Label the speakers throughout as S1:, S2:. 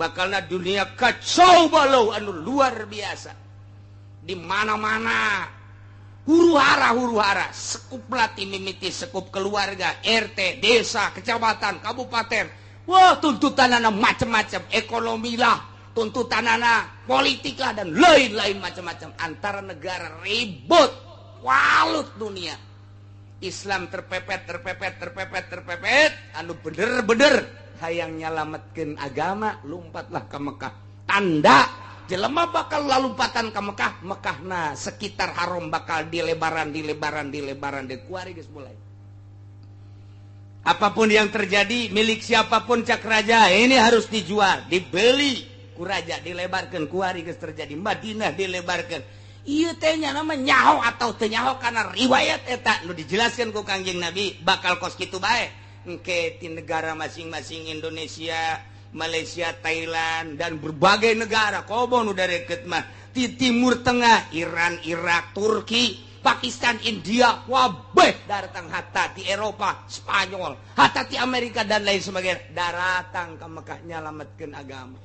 S1: bakalna dunia kacau balau anu luar biasa. Di mana-mana huru-hara sekup melati mimiti sekup keluarga, RT, desa, kecamatan, kabupaten. Wah, tuntutanana macam-macam, ekonomi lah, tuntutanana politik lah, dan lain-lain macam-macam. Antara negara ribut, walut dunia. Islam terpepet, anu bener-bener hayang nyalametkeun agama, lumpatlah ke Mekah. Tanda jelema bakal lalumpatan ke Mekah, Mekahna sekitar haram bakal dilebaran deh. Kuari geus mulai. Apapun yang terjadi, milik siapapun cak raja, ini harus dijual, dibeli ku raja, dilebarkan. Kuari geus terjadi, Madinah dilebarkan. Ieu teh nama nyaho atau teu nyaho karena riwayat eta nu dijelaskeun ku Kangjeng Nabi bakal kos kitu bae. Engke di negara masing-masing, Indonesia, Malaysia, Thailand, dan berbagai negara. Kobo nu dareket mah di Timur Tengah, Iran, Irak, Turki, Pakistan, India, wabeh datang hatta di Eropa, Spanyol, hatta di Amerika dan lain sebagainya. Datang ke Mekah nyalametkeun agama.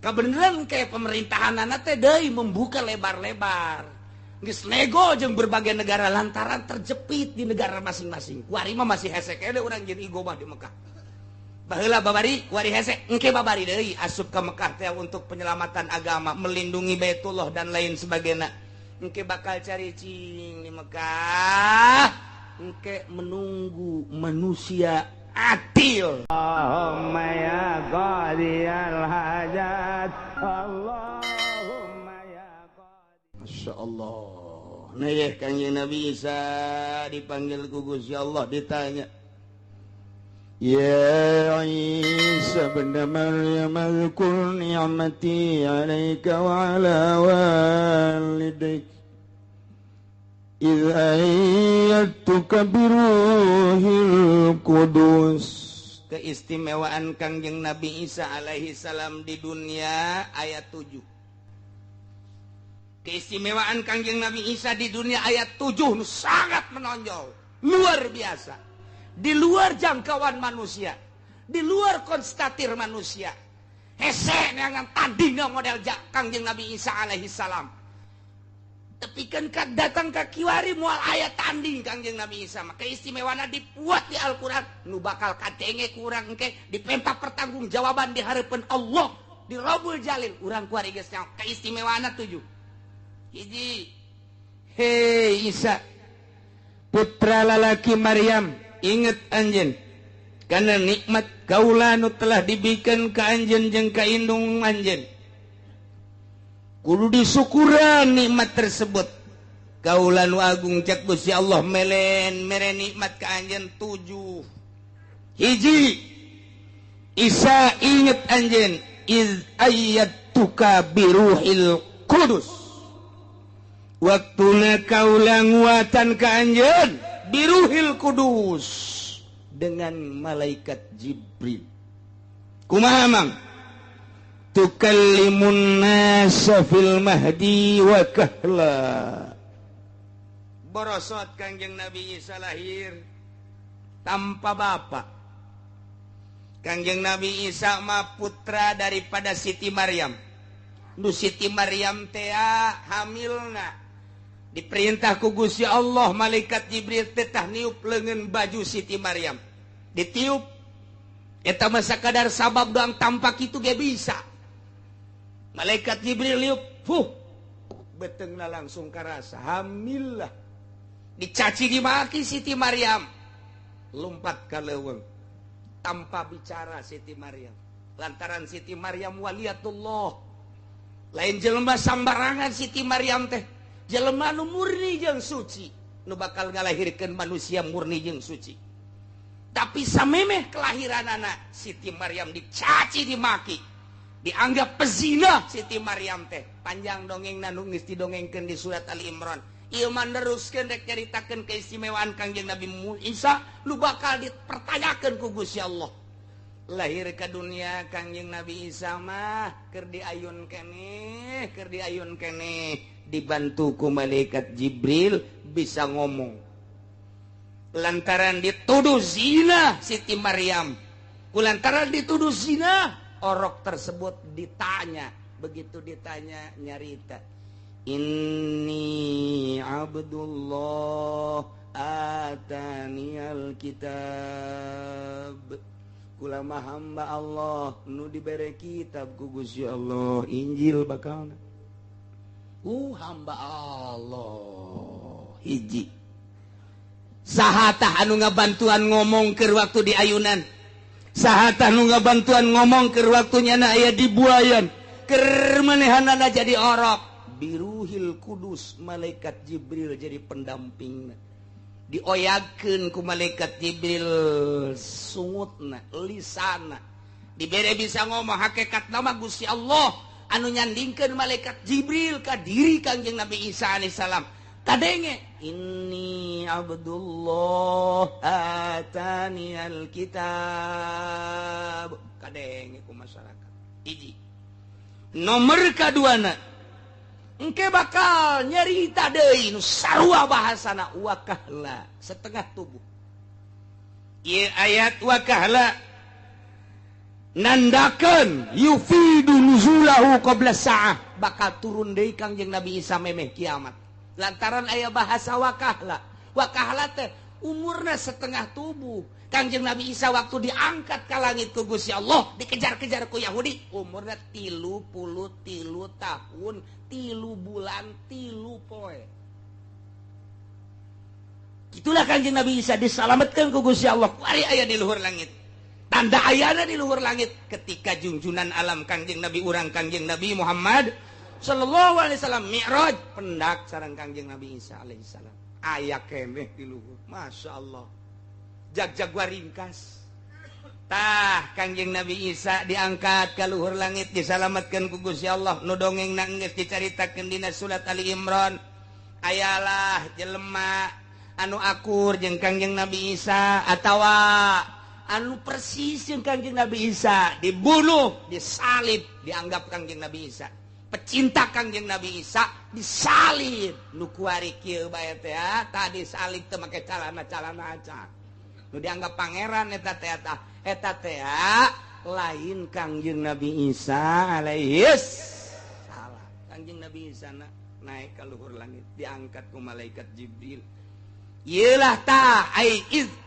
S1: Kebenaran kayak pemerintahan anak teh deui membuka lebar-lebar. Geus nego jeung berbagai negara lantaran terjepit di negara masing-masing. Kuari mah masih hese kene urang jeung igobah di Mekah. Baheula babari kuari hese engke babari deui asup ka Mekah teh untuk penyelamatan agama, melindungi Baitullah dan lain sebagainya. Engke bakal cari cing di Mekah. Engke menunggu manusia adil. Allahumma ya qadiyal hajat, Allahumma ya qadiyal. Masya Allah. Nah ya Kangjeng Nabi Isa dipanggil ku Gusti Allah, ditanya, Ya Isa bin Maryam, azkur ni'mati alaika wa ala walidaik idh ayyatuka biruhil kudus. Keistimewaan Kangjeng Nabi Isa alaihi salam di dunia ayat 7. Keistimewaan Kangjeng Nabi Isa di dunia ayat 7 sangat menonjol, luar biasa. Di luar jangkauan manusia, di luar konstatir manusia. Hese neangan tandinga model Kangjeng Nabi Isa alaihi salam. Tapi kan datang ke kiwari mual ayat tanding Kangjeng Nabi Isa. Keistimewaanna dibuat di Al-Quran. Nu bakal kadenge kurang ke dipempa pertanggung jawaban di harapan Allah di Rabbul Jalil. Urang kuari geus nyaho keistimewaanna 7. Hiji, hei Isa, putra lalaki Maryam, ingat anjeun karena nikmat kaula nu telah dibikeun ka anjeun jeung ka indung anjeun. Kudu disyukuran nikmat tersebut. Kaula nu agung cek Gusti Allah mere nikmat ka anjeun 7. Hiji, Isa inget anjeun iz ayyatuka biruhil kudus. Waktuna kaula nguatan ka anjeun biruhil kudus dengan malaikat Jibril. Kumaha mang? Tukallimun nasa fil mahdi wa kahla. Borosot Kangjeng Nabi Isa lahir tanpa bapak. Kangjeng Nabi Isa mah putra daripada Siti Maryam. Nu Siti Maryam teh hamilna. Diperintah ku Gusti Allah, malaikat Jibril tetah niup leungeun baju Siti Maryam. Ditiup. Eta mah sakadar sabab doang tanpa kitu ge bisa. Malaikat Jibril liup, beteungna langsung karasa hamil lah. Dicaci dimaki Siti Maryam, lompat ka leuweung. Tanpa bicara Siti Maryam. Lantaran Siti Maryam waliatullah. Lain jelema sambarangan Siti Maryam teh. Jelema nu murni jeung suci, nu bakal ngalahirkeun manusia murni jeung suci. Tapi samemeh kelahiranana Siti Maryam dicaci dimaki. Dianggap pezina Siti Maryam teh. Panjang dongengna nu geus didongengkeun di surat Ali Imran. Ieu mah neruskeun rek caritakeun keistimewaan Kangjeng Nabi Isa nu bakal dipertanyakeun ku Gusti Allah. Lahir ke dunia Kangjeng Nabi Isa mah keur diayun keneh, dibantu ku malaikat Jibril bisa ngomong. Lantaran dituduh zina Siti Maryam. Kulantaran dituduh zina, orok tersebut ditanya. Begitu ditanya nyarita, inni abdullah ataniyal kitab, kulama hamba Allah nu dibere kitab ku Gusti Allah, Injil bakal hamba Allah hiji. Sahatah anu ngabantuan ngomong ke waktu di ayunan, sahatah anu ngabantuan ngomong ke waktunya na aya di buayan, keur manehanana jadi orok. Biruhil Kudus, malaikat Jibril jadi pendampingna, dioyakeun ku malaikat Jibril sungutna lisana, dibere bisa ngomong hakikat nama Gusti Allah anu nyandingkeun malaikat Jibril ka diri Kangjeng Nabi Isa alaihissalam. Kadenge inni abdullah ataniyal kitab, kadenge ku masyarakat. Hiji. Nomor kaduana, engke bakal nyarita deui nu sarua bahasana wakahla setengah tubuh. Ieu ayat wakahla nandakeun yufidu nuzulahu qabla sa'ah, bakal turun deui Kangjeng Nabi Isa memeh kiamat. Lantaran aya bahasa wakahla. Wakahla teh umurna setengah tubuh. Kangjeng Nabi Isa waktu diangkat ke langit ku Gusti Allah, dikejar-kejar ku Yahudi, umurna 33 tahun, 3 bulan, 3 poe. Itulah Kangjeng Nabi Isa disalamatkan ku Gusti Allah, kuari aya di luhur langit. Tanda ayana di luhur langit ketika junjunan alam Kangjeng Nabi urang Kangjeng Nabi Muhammad sallallahu alaihi wasallam mi'raj pendak sareng Kangjeng Nabi Isa alaihi salam. Aya keneh di luhur. Masyaallah. Jag-jagwa ringkas. Tah Kangjeng Nabi Isa diangkat ka luhur langit, disalamatkeun ku Gusti Allah. Nu dongengna geus dicaritakeun dina surat Ali Imran. Ayalah jelema anu akur jeung Kangjeng Nabi Isa atawa anu persis jeung Kangjeng Nabi Isa, dibunuh, disalib, dianggap Kangjeng Nabi Isa. Pecinta Kangjeng Nabi Isa disalib. Nu kuari kieu bae teh tah disalib teu make calana-calana acan. Nu dianggap pangeran eta teh lain Kangjeng Nabi Isa alaihi salam. Kangjeng Nabi Isa naik ka luhur langit, diangkat ku malaikat Jibril. Ieulah ta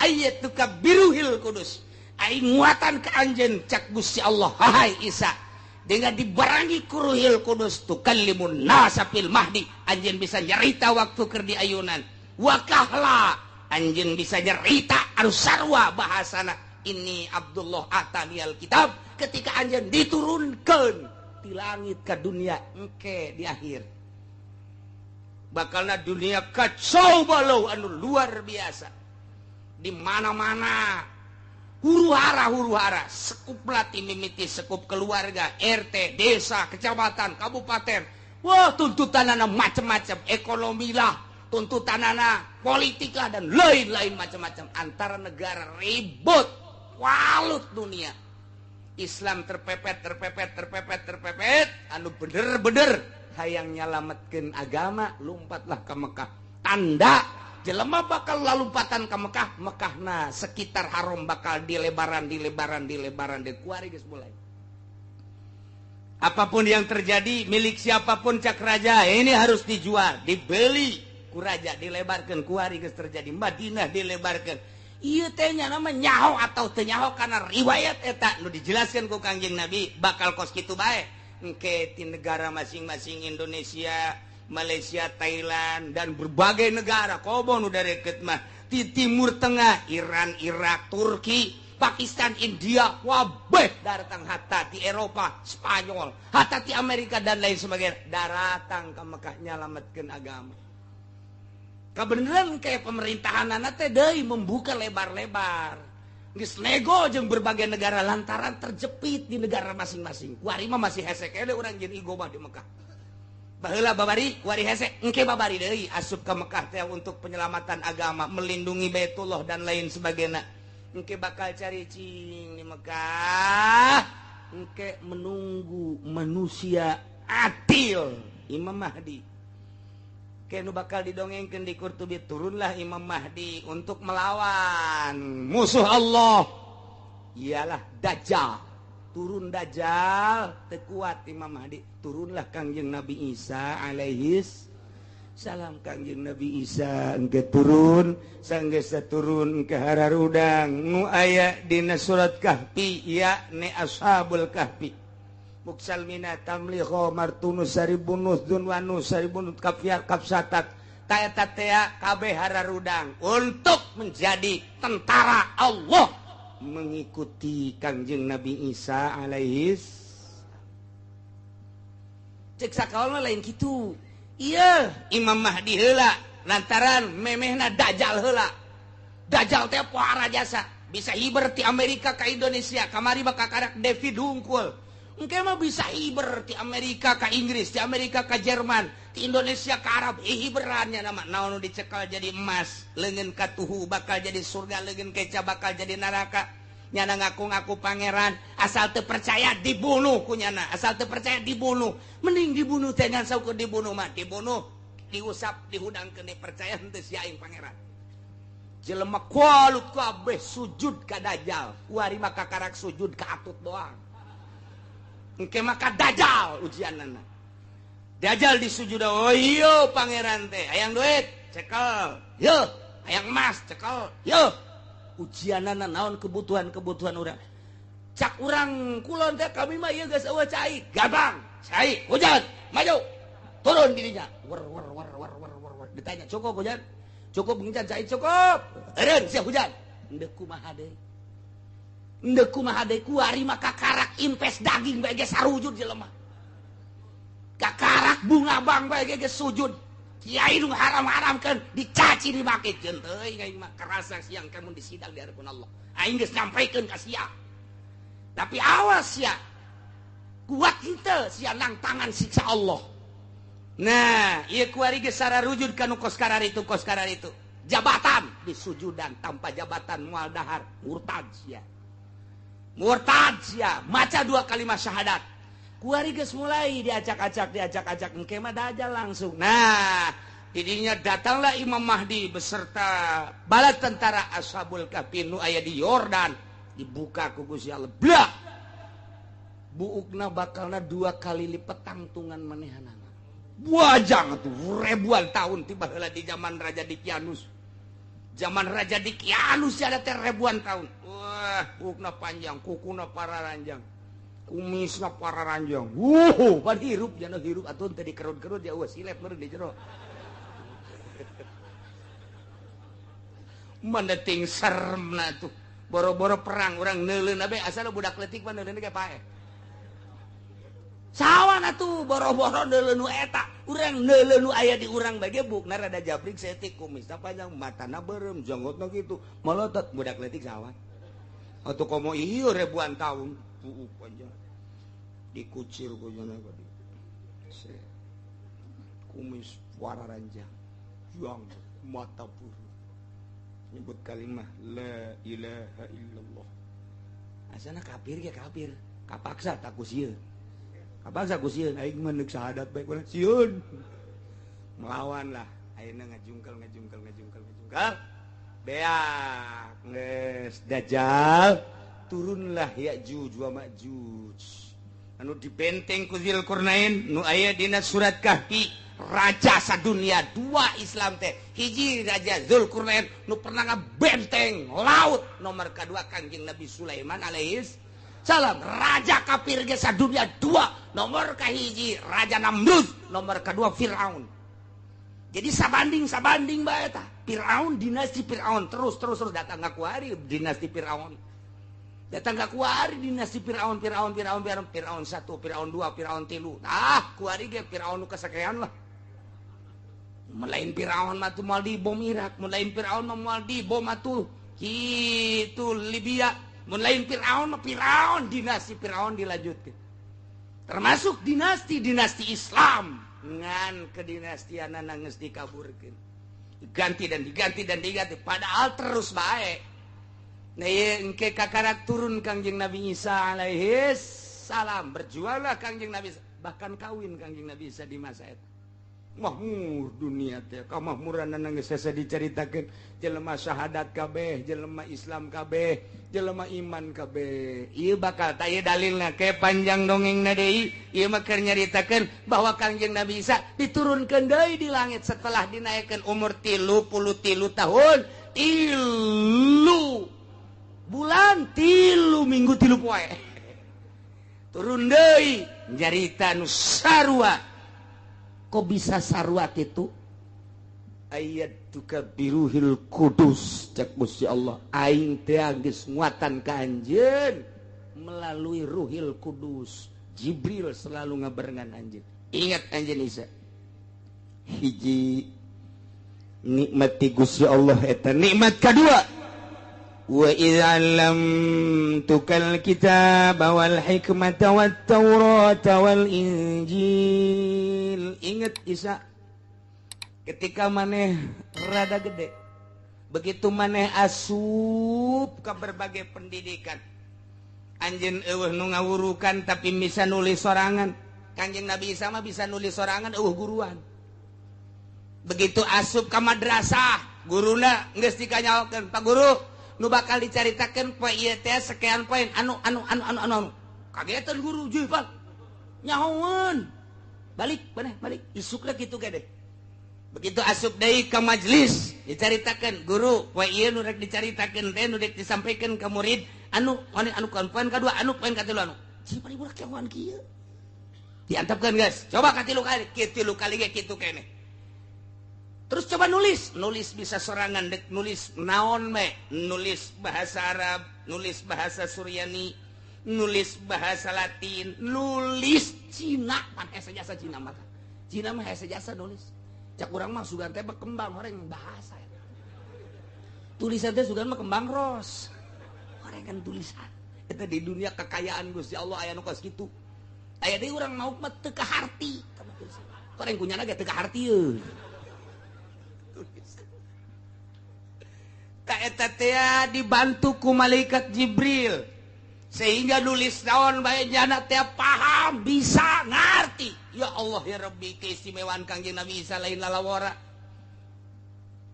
S1: ayatuka biruhil Kudus, ai nguatan ka anjeun cak Gusti Allah, hai Isa, dengan dibarangi ku Ruhil Kudus tukallimun nasa fil mahdi, anjeun bisa nyarita waktu keur di ayunan. Wakahla anjeun bisa nyarita anu sarua bahasana, ini Abdullah ataniyal kitab, ketika anjeun diturunkeun di langit ke dunia engke di akhir. Bakalna dunia kacau balau anu luar biasa. Di mana-mana huru-hara, sekup melati mimiti, sekup keluarga, RT, desa, kecamatan, kabupaten. Wah, tuntutanana macam-macam, ekonomi lah, tuntutanana politik lah, dan lain-lain macam-macam. Antara negara ribut, walut dunia. Islam terpepet, anu bener-bener hayang nyalametkeun agama, lumpatlah ke Mekah. Tanda jelema bakal lalumpatan ke Mekah, Mekahna sekitar haram bakal dilebaran kuari geus mulai. Apapun yang terjadi, milik siapapun cak raja, ini harus dijual, dibeli ku raja, dilebarkeun kuari geus terjadi. Madinah dilebarkeun. Ieu teh nama nyaho atau teu nyaho kana riwayat eta nu dijelaskeun ku Kangjeng Nabi bakal kos kitu bae. Engke di negara masing-masing, Indonesia, Malaysia, Thailand, dan berbagai negara kobo nu dareket mah di Timur Tengah, Iran, Irak, Turki, Pakistan, India, wabeh datang hatta di Eropa, Spanyol, hatta di Amerika dan lain sebagainya, datang ke Mekah nyalametkeun agama. Kebenaran kayak pemerintahan teh deui membuka lebar-lebar. Geus nego jeung berbagai negara lantaran terjepit di negara masing-masing. Kuari mah masih hese kene urang jeung igobah di Mekah. Baheula babari kuari hese engke babari deui asup ka Mekah teh untuk penyelamatan agama, melindungi Baitullah dan lain sebagainya. Engke bakal cari cing di Mekah. Engke menunggu manusia adil Imam Mahdi. Kenu bakal didongengkeun di Qurtubi, turunlah Imam Mahdi untuk melawan musuh Allah, ialah Dajjal. turun Dajjal tekuat Imam Mahdi turunlah Kangjeng Nabi Isa alaihis salam. Kangjeng Nabi Isa engke turun sanggesa turun ke hararudang nu aya dina surat Kahfi yakni ashabul kahfi muksal mina tamliho martunus saribunus dunwanus saribunus kafiyat kapsatak taetatea kabeh hararudang untuk menjadi tentara Allah mengikuti Kangjeng Nabi Isa alaihis. Cek sakaulna lain kitu. Iya, Imam Mahdi heula lantaran memehna Dajjal heula. Dajjal teh pohara jasa, bisa hiber ti Amerika ka Indonesia, kamari bakal karak David Hungkul. Engke mah bisa hiber ti Amerika ka Inggris, ti Amerika ka Jerman, ti Indonesia ka Arab, hiberannya nama naon dicekal jadi emas, leungeun ka tuhu bakal jadi surga, leungeun keca bakal jadi neraka. Nyana ngaku-ngaku pangeran, asal teu percaya dibunuh ku nyana, asal teu percaya dibunuh. Mending dibunuh teh ngan saukeun dibunuh mah, dibunuh, diusap, dihudangkeun percaya henteu sia aing pangeran. Jelema kualut kabeh sujud ka Dajjal, kuari mah kakarak sujud ka atut doang. Engke mah ka Dajjal ujianana. Dajjal disujud, oh iya pangeran teh, hayang duit, cekel. Yo, hayang emas, cekel. Yo. Ujianana naon kebutuhan urang. Cak urang kulon teh kami mah ieu geus eueuh cai, gampang. Cai, hujan, maju. Turun dirinya. Wer. Ditanya, cukup hujan? Cukup ngeuncan cai cukup. Eureun sia hujan. Endeu kumaha deui. Endeu kumaha deui kuari mah kakarak impes daging bae ge sarujud jelema. Kakarak bunga bang bae ge sujud. Kiai nu haram-haramkeun dicaci dimakekeun teuing aing mah kerasa siang kamu disidang di hadapan Allah. Aing geus nyampaikeun ka sia. Tapi awas sia. Kuat henteu sia nang tangan siksa Allah. Nah, ieu kuari geus sararujud kana kos karar itu. Jabatan disujudan tanpa jabatan moal dahar murtad sia. Maca 2 kalimat syahadat. Kuari geus mulai diacak-acak engke mah Dajjal langsung. Nah, didinya datanglah Imam Mahdi beserta bala tentara Ashabul Kahfi nu aya di Yordan, dibuka ku Gusti Allah. Blah. Buukna bakalna 2 kali lipat tangtungan manehanana. Buajang atuh ribuan tahun tiba heula di zaman Raja Dikianus. Zaman Raja Dikianus ada teh ribuan tahun. Wah, buukna panjang, kukuna pararanjang. Kumisna para ranjang. Pan hirup jangan hirup atuh teh dikerut-kerut ya eueuh silep meureun di jero. Mendeting seremna tuh. Boro-boro perang urang neuleun abe asal budak leutik mah neuleun ge pae. Sawan atuh boro-boro neuleun nu eta. Urang neuleun nu aya di urang bage bukna rada jabrik setik kumisna panjang matana beureum janggotna kitu. Malotot budak leutik sawan. Atuh komo ieu ribuan tahun. Panjang dikucir ku jana ka kumis warna ranjang yang mata puru nyebut kalimat la ilaha illallah asana kafir ge kafir kapaksa tak ku sieun aing mah neuk syahadat bae kurang sieun melawan lah ayeuna ngajungkel beak geus Dajjal turunlah Ya'juj wa Ma'juj anu dibenteng ku Dzulqarnain nu aya dina surat Kahfi raja sadunia 2 Islam teh hiji raja Dzulqarnain nu pernah ngabenteng laut nomor kedua Kangjeng Nabi Sulaiman alaihis salam raja kafir ge sadunia 2 nomor kahiji raja Namrud nomor kedua Firaun. Jadi sabanding bae eta Firaun dinasti Firaun terus datang ka kuari dinasti Firaun. Datang ka kuari dinasti Firaun 1, Firaun 2, Firaun 3. Kuari ge Firaun nu kasakean lah. Melain Firaun mah tuh moal dibom Irak, melain Firaun mah moal dibom atuh kitu Libya, melain Firaun mah Firaun dinasti Firaun dilanjutkeun. Termasuk dinasti Islam ngan kedinastianana geus dikaburkeun. Diganti padahal terus bae. Nah, engke kakarak turun Kangjeng Nabi Isa alaihis salam berjuanglah Kangjeng Nabi Isa. Bahkan kawin Kangjeng Nabi Isa di masa itu. mahmur dunia teh kamahmuranan geus sasa dicaritakeun jelema syahadat kabeh jelema Islam kabeh jelema iman kabeh ieu bakal taya dalilna ke panjang dongengna deui ieu mah keur nyaritakeun bahwa Kangjeng Nabi Isa diturunkeun deui di langit setelah dinaikkeun umur 33 tahun 3 bulan 3 minggu 3 poe turun deui nyarita nu sarua. Kok bisa sarwa itu ayat tukabiruhil kudus cek Gusti Allah aing teh geus nguatan ka anjeun melalui ruhil kudus Jibril selalu ngabarengan anjeun ingat anjeun Isa hiji nikmati Gusti Allah eta nikmat kadua wa idzalam tukal kitab wal hikmata wat taurata wal injil ingat Isa ketika maneh rada gede begitu maneh asup ke berbagai pendidikan anjeun eueuh nu ngawurukan tapi bisa nulis sorangan Kanjeng Nabi Isa mah bisa nulis sorangan eueuh guruan begitu asup ka madrasah guruna geus dikanyaokeun Pak Guru nu bakal dicaritakeun poe ieu teh sekian poin anu kagetan guru jipan nyahoeun balik isukna kitu ge deh begitu asup deui ka majelis dicaritakeun guru poe ieu nu rek dicaritakeun teh nu rek disampaikeun ka murid anu poin kadua poin katilu jipan ibu rek nyahoeun kieu diantepkeun guys coba katilu kali ge kitu keneh. Terus coba nulis bisa sorangan dek nulis naon me nulis bahasa Arab nulis bahasa Suryani nulis bahasa Latin nulis Cina pan hese jasa Cina mah hese jasa nulis cak urang mah sugan teh berkembang orang bahasa tulisan teh sugan mah kembang ros orang kan tulisan eta di dunia kekayaan Gusti Allah aya nu kos kitu aya deui urang mau mah teu kaharti orang kunyana ge teu kaharti yeuh tak eta teh dibantu ku malaikat Jibril sehingga nulis naon bae jana teh paham bisa ngarti ya Allah ya Rabbi keistimewaan Kangjeng Nabi Isa lain lalawara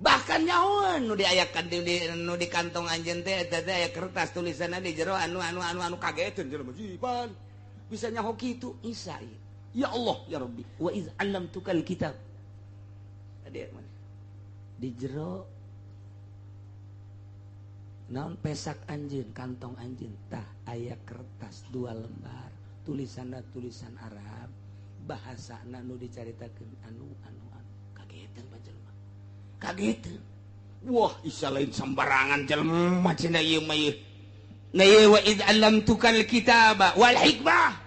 S1: bahkan nyahoeun nu diayakan nu di kantong anjeun teh eta teh aya kertas tulisanna di jero anu kageteun jelema jipan bisa nyaho kitu Isa ya Allah ya Rabbi wa iz 'allamtukal kitab ade mana di jero naon pesak anjeun kantong anjeun tah aya kertas 2 lembar tulisanna tulisan Arab bahasana nu dicaritakeun anu kageteun panjelema kageteun wah Isa lain sambarangan jelema cenah ieu mah ieu na ieu wa id 'allamtukal kitaba wal hikmah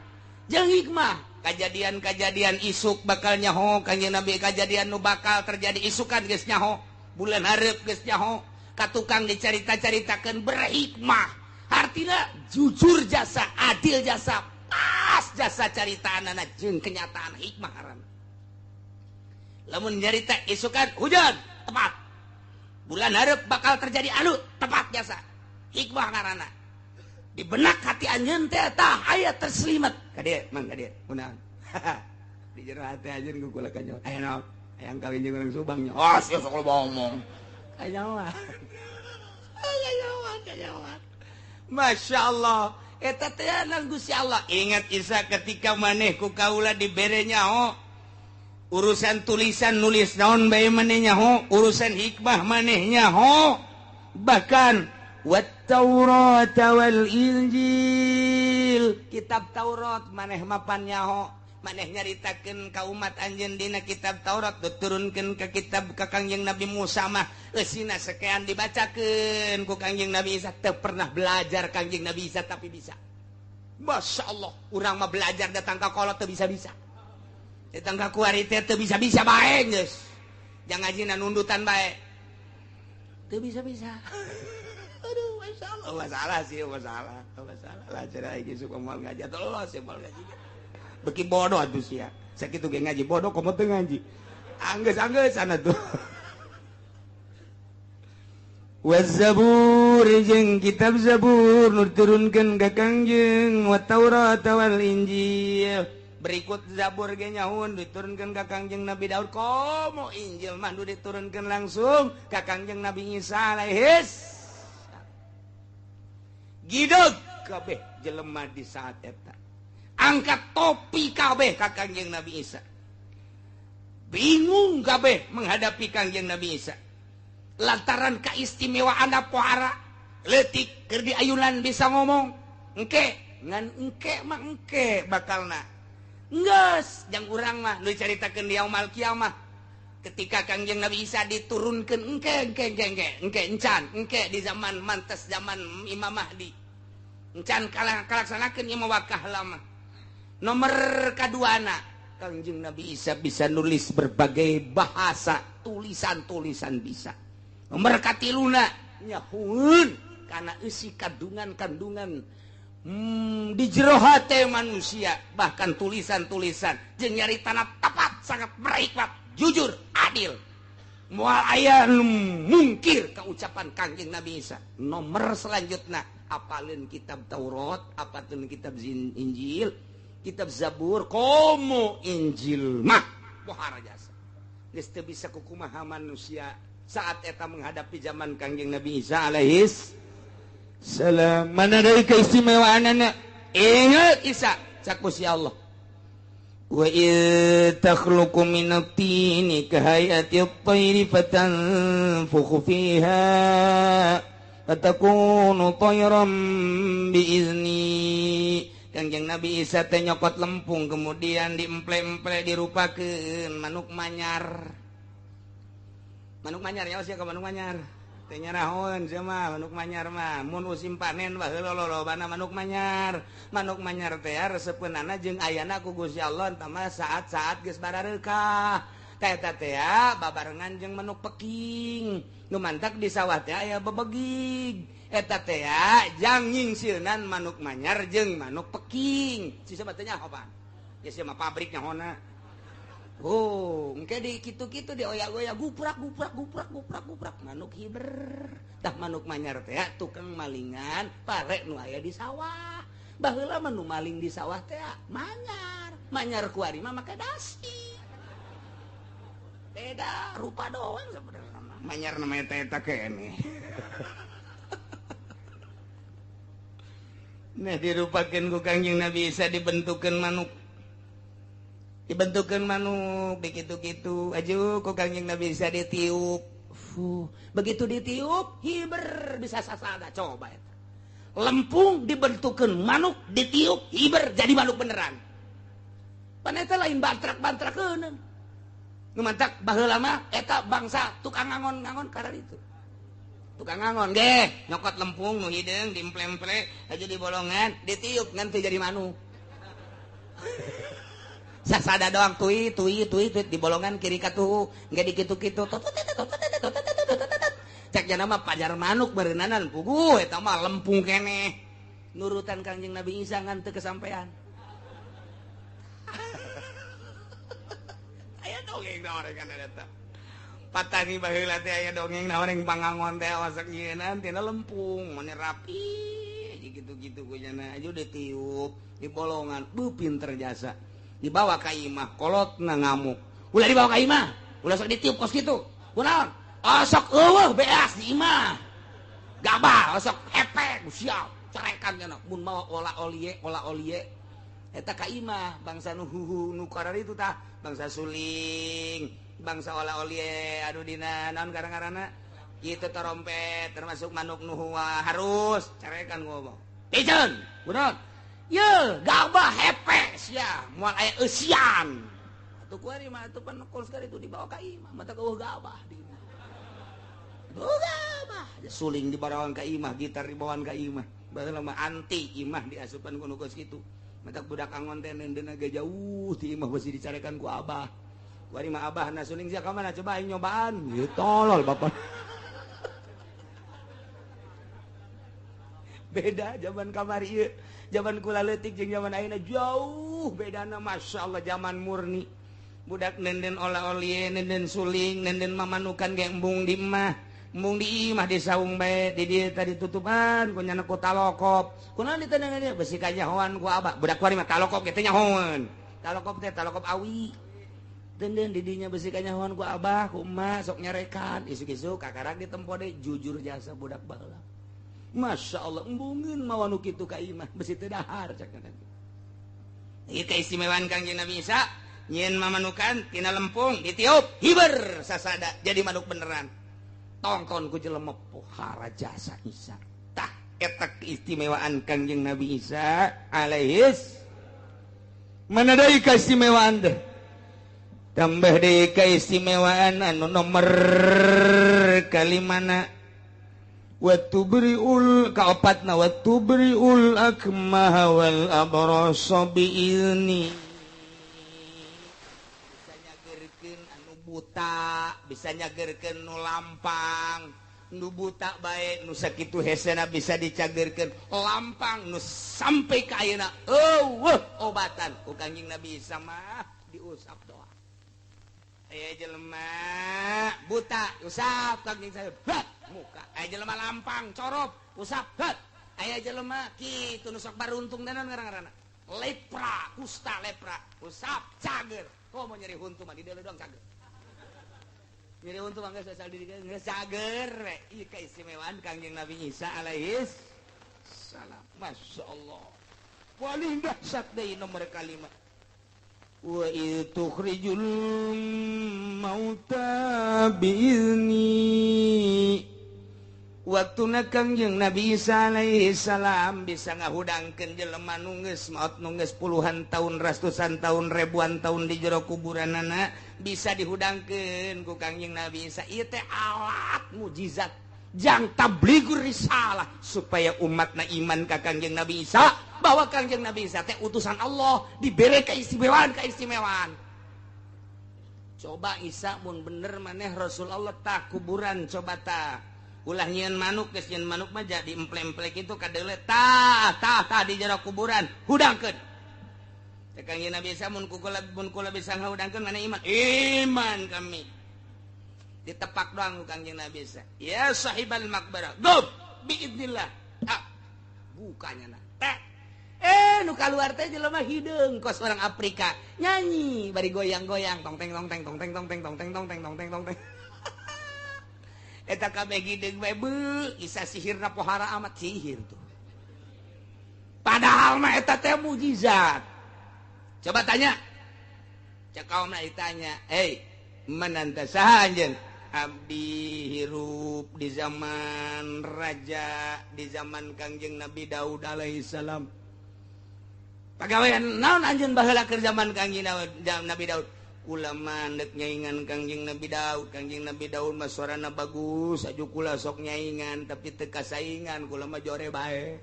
S1: jeung hikmah kajadian-kajadian isuk bakal nyaho Kanjeng Nabi kajadian nu bakal terjadi isukan geus nyaho bulan hareup geus nyaho ka tukang dicarita-caritakeun berhikmah artina jujur jasa adil jasa pas jasa caritaanana jeung kenyataan hikmah haram lamun nyarita isukan hujan tepat bulan hareup bakal terjadi anu tepat jasa hikmah ngaranna di benak hati anjeun teh tah aya terselimet ka dieu mang ka dieu munahan di jero hati anjeun gugula ka nyawa aya naon hayang kawin jeung urang Subang nya oh sia sok ngomong aya naon Masya Allah eta teh nang Gusti Allah ingat Isa ketika maneh ku kaula dibere nyaho urusan tulisan nulis naon bae maneh nyaho urusan hikmah maneh nyaho bahkan wat taurata wal injil kitab Taurat maneh mapan nyaho maneh nyaritakeun ka umat anjeun dina kitab Taurat diturunkeun ka kitab ka Kangjeng Nabi Musa mah eusina sakean dibacakeun ku Kangjeng Nabi Isa teu pernah belajar Kangjeng Nabi Isa tapi bisa Masya Allah urang mah belajar datang ka kolot teu bisa-bisa datang ka kuari teh teu bisa-bisa bae geus jang ngajina nundutan bae teu bisa-bisa aduh Masya Allah masalah sih masalah lah cenah iki suka moal ngaji atuh los ya moal ngaji beki bodoh atuh sia sakitu ge ngaji bodoh komo teu ngaji anggeus sana tuh waz-zabur jeung kitab zabur nu diturunkeun ka Kangjeng wa taurat wal injil berikut Zabur ge nyaun diturunkeun ka Kangjeng Nabi Daud komo Injil mah diturunkeun langsung ka Kangjeng Nabi Isa alaihis gideg kabeh jelema di saat eta angkat topi kabeh ka Kangjeng Nabi Isa bingung kabeh menghadapi Kangjeng Nabi Isa lantaran keistimewaan pohara leutik keur di ayunan bisa ngomong engke ngan engke mah engke bakalna geus jang urang mah nu caritakeun di yaumul kiamah ketika Kangjeng Nabi Isa diturunkeun engke encan engke di zaman mantes zaman Imam Mahdi encan kalaksanakeun ieu wakah lama nomor kaduana Kangjeng Nabi Isa bisa nulis berbagai bahasa tulisan-tulisan bisa nomor katiluna nyahuun karena isi kandungan di jero hate manusia bahkan tulisan-tulisan jeung nyaritana tepat sangat berhikmat jujur adil moal aya mungkir ka ucapan Kangjeng Nabi Isa nomor selanjutnya apalin kitab Taurat apalin kitab Injil kitab Zabur komo Injil mah pohara jasa geus teu bisa kukumaha manusia saat eta menghadapi zaman Kangjeng Nabi Isa alaihis salam mana dari keistimewaanana ingat Isa cak Gusti Allah wa takhluqu minat tini kahayati at-tayri fatanfukhu fiha fatakunu tayran biizni Kangjeng Nabi Isa teh nyokot lempung kemudian diemple-emple dirupakeun manuk manyar nya sia ka manuk manyar teh nyarahoeun sia mah manuk manyar mah mun usim panen bae lolobana manuk manyar teh resepeunana jeung ayana ku Gusti Allah entah mah saat-saat geus barareukah ka eta teh babarengan jeung manuk peking nu mantak di sawah teh aya bebegig eta teh jang nyingsilnan manuk manyar jeung manuk peking si sabab teh nyaho pan ya sia mah pabrik nyahona oh, engke di kitu-kitu di oyak-oyak guprak manuk hiber. Tah manuk manyar teh tukang malingan pare nu aya di sawah. Baheula mah nu maling di sawah teh manyar. Manyar kuari mah make dasi. Beda rupa doang sebenarnya. Manyar namanya teh eta keneh. Nah dirupakeun ku Kangjeng Nabi Isa dibentukeun manuk begitu-gitu aju ku Kangjeng Nabi Isa ditiup begitu ditiup hiber bisa sasada coba eta lempung dibentukeun manuk ditiup hiber jadi manuk beneran pan eta lain bantrak-bantrakeun nu mantak baheula mah eta bangsa tukang ngangon-ngangon karena itu tukang ngangon ge nyokot lempung nu hideung diemple-emple aja di bolongan ditiup ngan teu jadi manuk sasada doang tui di bolongan kiri katuhu nggak dikitu-kitu cek jana mah pajar manuk beureunanan puguh eta mah lempung keneh nurutan Kangjeng Nabi Isa ngan teu kesampean aya dongeng naoreng kana eta patani baheula teh aya dongeng naoreng pangangon teh wasak nyieunna tina lempung mane rapi gitu-gitu kujana aju ditiup di bolongan pinter jasa dibawa ka imah kolotna ngamuk ulah dibawa ka imah ulah sok ditiup kos kitu kunaon sok eueuh beas di imah gabah sok hepek siap cerekan cenah mun mawa olah olie eta ka imah bangsa nu nu karar itu tah bangsa suling bangsa olah olie anu dina naon garang-garana kitu trompet termasuk manuk nu harus cerekan ngomong pijeun kunaon ye gabah hepe sia moal aya eusian atuh kuari mah atuh pan kol sekali itu dibawa ka imah mata eueuh gabah di imah gabah suling dibawakan ka imah gitar dibawakan ka imah baheula mah anti imah diasupan ku nu geus kitu mata budak angon teh neundeuna ge jauh ti imah besi dicarekan ku abah kuari mah abahna suling sia ka mana coba aing nyobaan ieu tolol bapak beda zaman kamari ieu zaman kula leutik jeung zaman ayeuna jauh bedana masyaallah zaman murni budak nenden olah-olie nenden suling nenden mamanukan ge embung di imah di saung bae di dieu tadi tutupan ku nyana ku talokop kunaon diteuneung dia besi kajahoan ku abah budak kuari mah talokop ge teh nyahoan talokop awi denden didinya besi kanyahoan ku abah ku emak sok nyarekan isuk-isuk kakarang ditempo deh jujur jasa budak baheula Masya Allah embungin mawanu kitu ka imah besi teu dahar cak ieu keistimewaan Kangjeng Nabi Isa nyen mamanukan tina lempung ditiup hiber sasada jadi manuk beneran tongkon ku jelema pohara jasa Isa tah eta keistimewaan Kangjeng Nabi Isa alaihis mana deui keistimewaan teh tambah deui keistimewaan anu nomor kalimana wa tubriul kaopatna wa tubriul akmah wal abrasa biizni bisa nyageurkeun anu buta bisa nyageurkeun nu lampang nu buta bae nu sakitu hesena bisa dicageurkeun lampang nu sampai ka ayeuna obatan ku Kangjeng Nabi Isa mah diusap doa aya jelema buta usap Kangjeng saya muka aya jelema lampang corop usap aya jelema kitu nu sok baruntung danan ngaran-ngaranna lepra kusta lepra usap cager mau nyeri huntu mah di deuleu doang cager nyeri huntu mah geus asal diri geus cager ieu keistimewaan Kangjeng Nabi Isa alaihis salam masyaallah paling dahsyat deui nomor kalimat wa tukhrijul mauta biizni waktuna Kangjeng Nabi Isa alaihi salam bisa ngahudangkeun jelema nu geus maot nu geus puluhan tahun ratusan tahun ribuan tahun di jero kuburanana bisa dihudangkeun ku Kangjeng Nabi Isa ieu teh alat mukjizat jang tablighur risalah supaya umatna iman ka Kangjeng Nabi Isa bahwa Kangjeng Nabi Isa teh utusan Allah dibere keistimewaan coba Isa mun bener maneh Rasul Allah tah kuburan coba tah ulah nyieun manuk geus nyieun manuk mah jadi emplek-emplek itu kadeule tah di jero kuburan hudangkeun teh Kangjeng Nabi Isa mun kula bisa ngahudangkeun maneh iman kami ditepak doang ku Kangjeng Nabi Isa ya sahibal makbarah gub biidznillah bukanya na teh nu kaluar teh jelema hideung kos orang Afrika nyanyi bari goyang-goyang tong teng tong teng tong teng tong teng tong teng tong teng tong teng tong teng eta kabeh hideung bae beu Isa sihirna pohara amat sihir tuh padahal mah eta teh mukjizat coba tanya cek kaumna ditanya mananta saha anjeun abdi hirup di zaman raja di zaman Kangjeng Nabi Daud alaihi salam pagawean naon anjeun baheula keur zaman Kangjeng Nabi Daud kula mandek nyaingan Kangjeng Nabi Daud mah suarana bagus aju kula sok nyaingan tapi teu kasaingan kula mah jore bae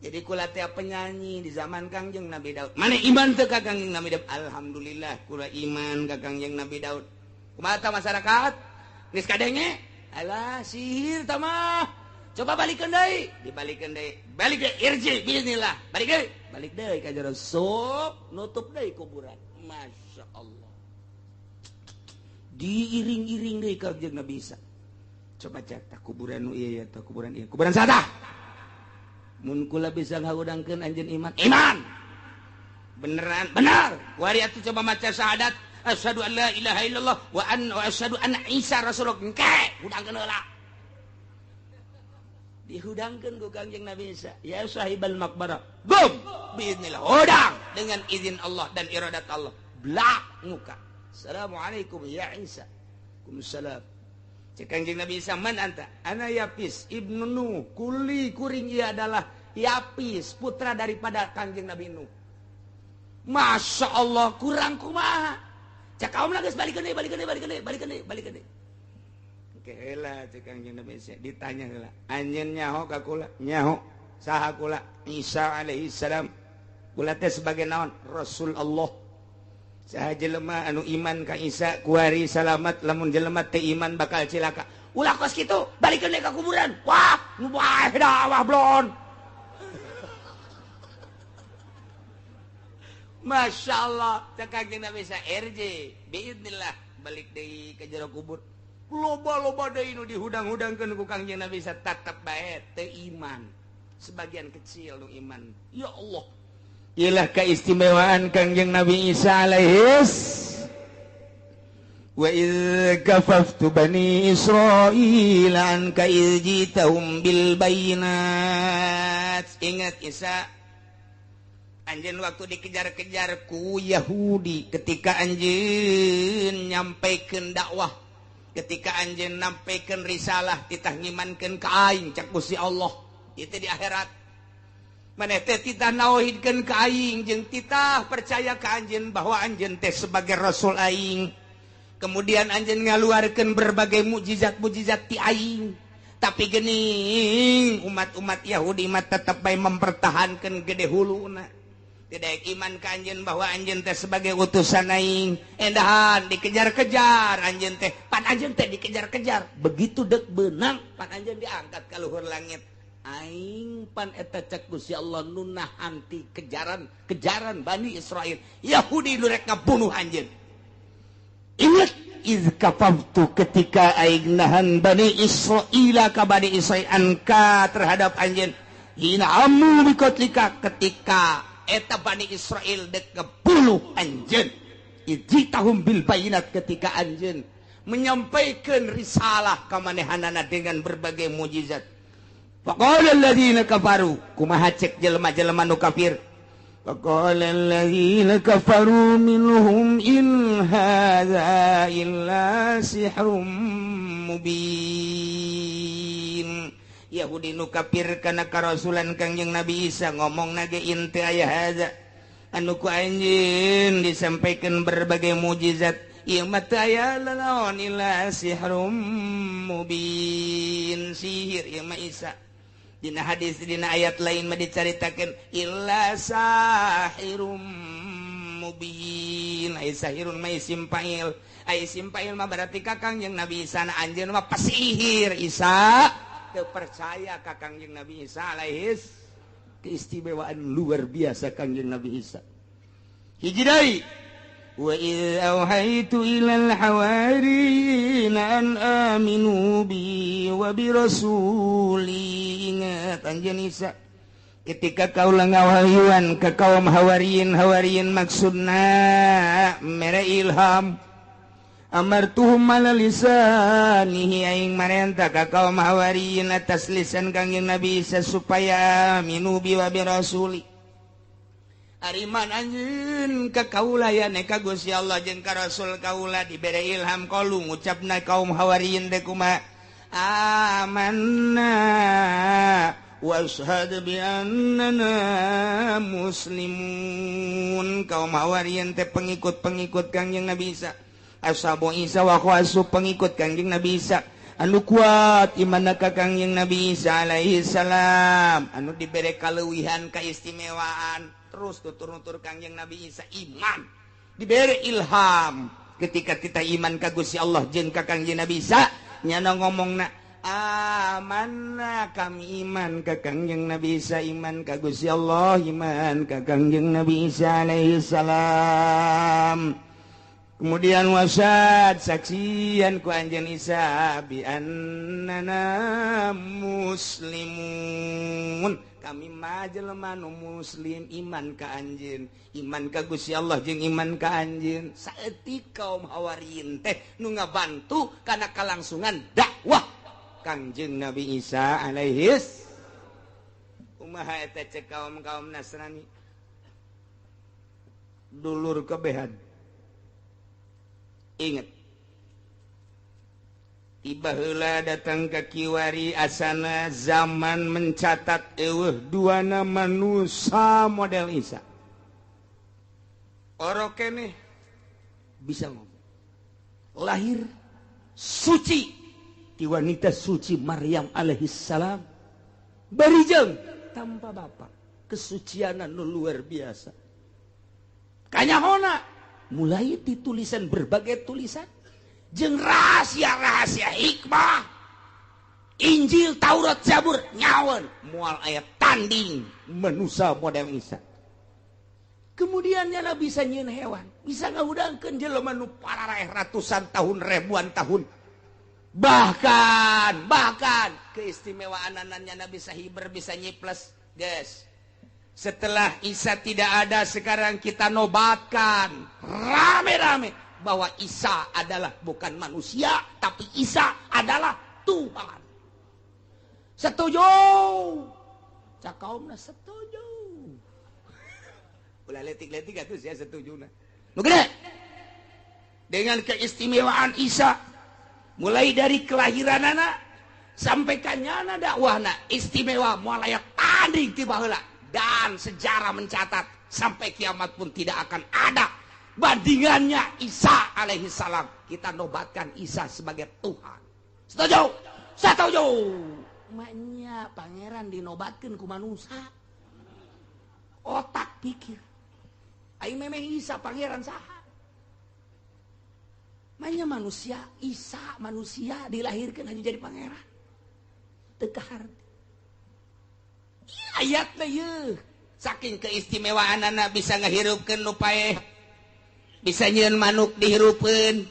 S1: jadi kula teh penyanyi di zaman Kangjeng Nabi Daud mane iman teu ka Kangjeng Nabi Daud alhamdulillah kula iman ka Kangjeng Nabi Daud kumaha masyarakat geus kadenge alah sihir tah mah coba balikeun deui dibalikeun deui balik deui irji bismillah balik deui ka jero sok nutup deui kuburan Masya Allah diiring-iring deui ka Kangjeng Nabi Isa coba cek tah kuburan nu ieu ya tah kuburan ieu kuburan saha mun kula bisa ngahudangkeun anjeun iman beneran benar kuari atuh coba maca syahadat asyhadu an la ilaha illallah wa asyhadu anna Isa rasulullah engke hudangkeun heula dihudangkeun ku Kangjeng Nabi Isa ya sahibal makbarah gum biiznillah hudang dengan izin Allah dan iradat Allah blak muka assalamualaikum ya Isa waalaikumsalam cek Kangjeng Nabi Isa man anta ana Yapis ibnu Nuh kuring ia adalah Yapis putra daripada Kangjeng Nabi Nuh Masya Allah kurang kumaha cak kaum geus balikeun deui oke heula cek Kangjeng Nabi Isa ditanya heula anjeun nyaho ka kula nyaho saha kula Isa alaihi salam kula teh sebagai naon Rasul Allah saha jelema anu iman ka Isa kuari salamat lamun jelema teu iman bakal cilaka ulah kos kitu balikeun deui ka kuburan wah nu bae dah blon Masya Allah cek Kangjeng Nabi Isa RJ biidznillah balik deui ka jero kubur loba-loba deui nu dihudang-hudangkeun ku Kangjeng Nabi Isa tetep bae teu iman sebagian kecil nu iman ya Allah Ilah keistimewaan Kangjeng Nabi Isa alaihis. Wa idz kafaftu bani Israil anka idz jitahum bil bayinat. Ingat Isa, anjeun waktu dikejar-kejar ku Yahudi ketika anjeun nyampaikeun dakwah, ketika anjeun nampaikeun risalah titah ngimankeun ka aing cak Gusti Allah. Itu di akhirat. Maneh teh titah nauhidkeun ka aing jeung titah percaya ka anjeun bahwa anjeun teh sebagai rasul aing. Kemudian anjeun ngaluarkeun berbagai mukjizat-mukjizat ti aing. Tapi geuning umat-umat Yahudi mah tetep bae mempertahankeun gede huluna. Tidak iman ka anjeun bahwa anjeun teh sebagai utusan aing. Endahan dikejar-kejar anjeun teh, pan anjeun teh dikejar-kejar. Begitu deuk beunang pan anjeun diangkat ka luhur langit. Aing pan eta cek Gusti Allah nu nahan ti kejaran Bani Israil. Yahudi nu rek ngabunuh anjeun. Ingat iz kafaftu ketika aing nahan Bani Israil ka Bani Israil anka terhadap anjeun. Hina amu bikotlika ketika eta Bani Israil dek ngebunuh anjeun. Ijitahum bil bayinat ketika anjeun menyampaikan risalah ka manehanana dengan berbagai mukjizat. Faqala alladziina kafaru, kumaha cek jelema-jelema nu kafir. Faqala alladziina kafaru minhum in hadza illa sihrun mubin. Yahudi nu kafir kana karasulan Kangjeng Nabi Isa ngomong nage inte aya hadza anu ku anjeun disampaikan berbagai mukjizat. Ieu mah teu aya naon illa sihrun mubin, sihir ieu mah Isa. Dina hadis dina ayat lain mah dicaritakeun illa sahirum mubin. Ai sahirun mah isim fa'il. Ai isim fa'il mah berarti ka Kangjeng Nabi Isa na anjeun mah pasihir. Isa teu percaya ka Kangjeng Nabi Isa alaihis. Keistimewaan luar biasa Kangjeng Nabi Isa. Hiji deui. Wa idz auhaitu ilal hawariyina an aminu bi wa bi rasuli. Ingat anjeun Isa ketika kaula ngawahyuan ka kaum hawariyin. Hawariyin maksudna mere ilham. Amartuhum ala lisanihi aing marentah ka kaum hawariyin atas lisan Kangjeng Nabi Isa supaya aminu bi wa bi rasuli. Ariman anjeun ka kaula ya ka Gusti Allah jeung ka Rasul kaula dibere ilham qalu ngucapna kaum hawariyin teh kumaha amanna washhad bi annana muslimun. Kaum hawariyin teh pengikut-pengikut Kangjeng Nabi Isa. Ashabu Isa wa khawasu pengikut Kangjeng Nabi Isa anu kuat imanna ka Kangjeng Nabi Isa alaihi salam anu dibere kaleuwihan kaistimewaan. Terus tutur-nutur Kangjeng Nabi Isa iman diberi ilham ketika kita iman ka Gusti Allah jeung ka Kangjeng Nabi Isa nyana ngomongna amanna kami iman ka Kangjeng Nabi Isa iman ka Gusti Allah iman ka Kangjeng Nabi Isa alaihi salam. Kemudian wasad saksian ku anjeun Isa bi annana muslimun. Kami mah jelema nu muslim iman ka anjeun, iman ka Gusti Allah jeung iman ka anjeun. Saeutik kaum hawariyin teh nu ngabantu kana kalangsungan dakwah Kangjeng Nabi Isa alaihis. Kumaha eta cek kaum Nasrani? Dulur kebehan. Ingat, tiba heula datang ke kiwari asana zaman mencatat eueuh dua nama manusia model Isa. Oro keneh bisa ngomong. Lahir suci ti wanita suci Maryam alaihissalam. Barijeng tanpa bapa. Kesucianan nu luar biasa. Kanyahona mulai ditulisan berbagai tulisan jeung rahasia-rahasia hikmah Injil, Taurat, Zabur nyaweun moal aya tanding manusia model Isa. Kemudian nyana bisa nyieun hewan, bisa ngahudangkeun jelema nu parareh ratusan tahun, ribuan tahun. Bahkan keistimewaan nyana bisa hiber, bisa nyiples, guys. Setelah Isa tidak ada, sekarang kita nobatkan rame-rame bahwa Isa adalah bukan manusia, tapi Isa adalah Tuhan. Setuju? Cak kaumna setuju. Ulah letik-letik atuh saya setuju na. Nu gede. Dengan keistimewaan Isa, mulai dari kelahiranana sampai kanyana dakwahna istimewa moal aya tanding ti baheula. Dan sejarah mencatat sampai kiamat pun tidak akan ada bandingannya Isa alaihi salam. Kita nobatkan Isa sebagai Tuhan. Setuju? Setuju. Maknya pangeran dinobatkan ku manusia. Otak pikir. Aing memeh Isa pangeran saha. Maknya manusia, Isa manusia dilahirkan hanya jadi pangeran. Teu harti. Ayatna ye saking keistimewaan anak bisa ngehirupkeun nu paeh, bisa nyieun manuk dihirupkeun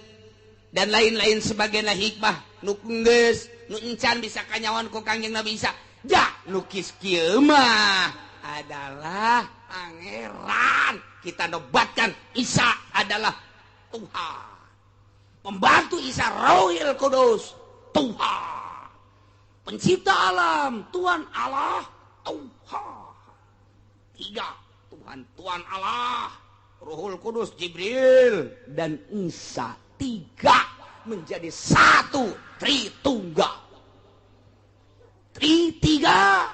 S1: dan lain-lain sebagainya hikmah nu geus nu encan bisa kanyawan ku Kangjeng Nabi Isa. Ja nu kis kieu mah adalah pangeran. Kita nobatkan Isa adalah Tuhan. Pembantu Isa Rohil Kudus Tuhan. Pencipta alam Tuhan Allah Tuhan. Tiga Tuhan, Tuhan Allah, Ruhul Kudus, Jibril, dan Isa. Tiga menjadi satu, Tritunggal. Tiga,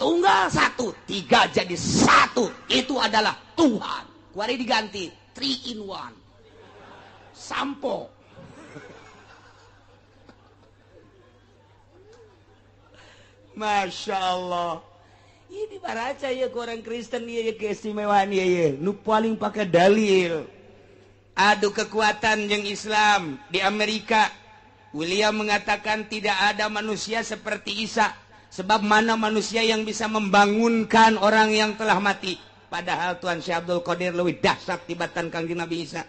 S1: tunggal satu, tiga jadi satu. Itu adalah Tuhan. Kuari diganti 3 in 1. Sampo. Masya Allah. Ini baraca ya ke orang Kristen ya keistimewaan ya. Nu paling pakai dalil. Adu kekuatan yang Islam di Amerika. William mengatakan tidak ada manusia seperti Isa. Sebab mana manusia yang bisa membangunkan orang yang telah mati. Padahal Tuan Syekh Abdul Qadir lebih dahsyat tibatan Kangjeng Nabi Isa.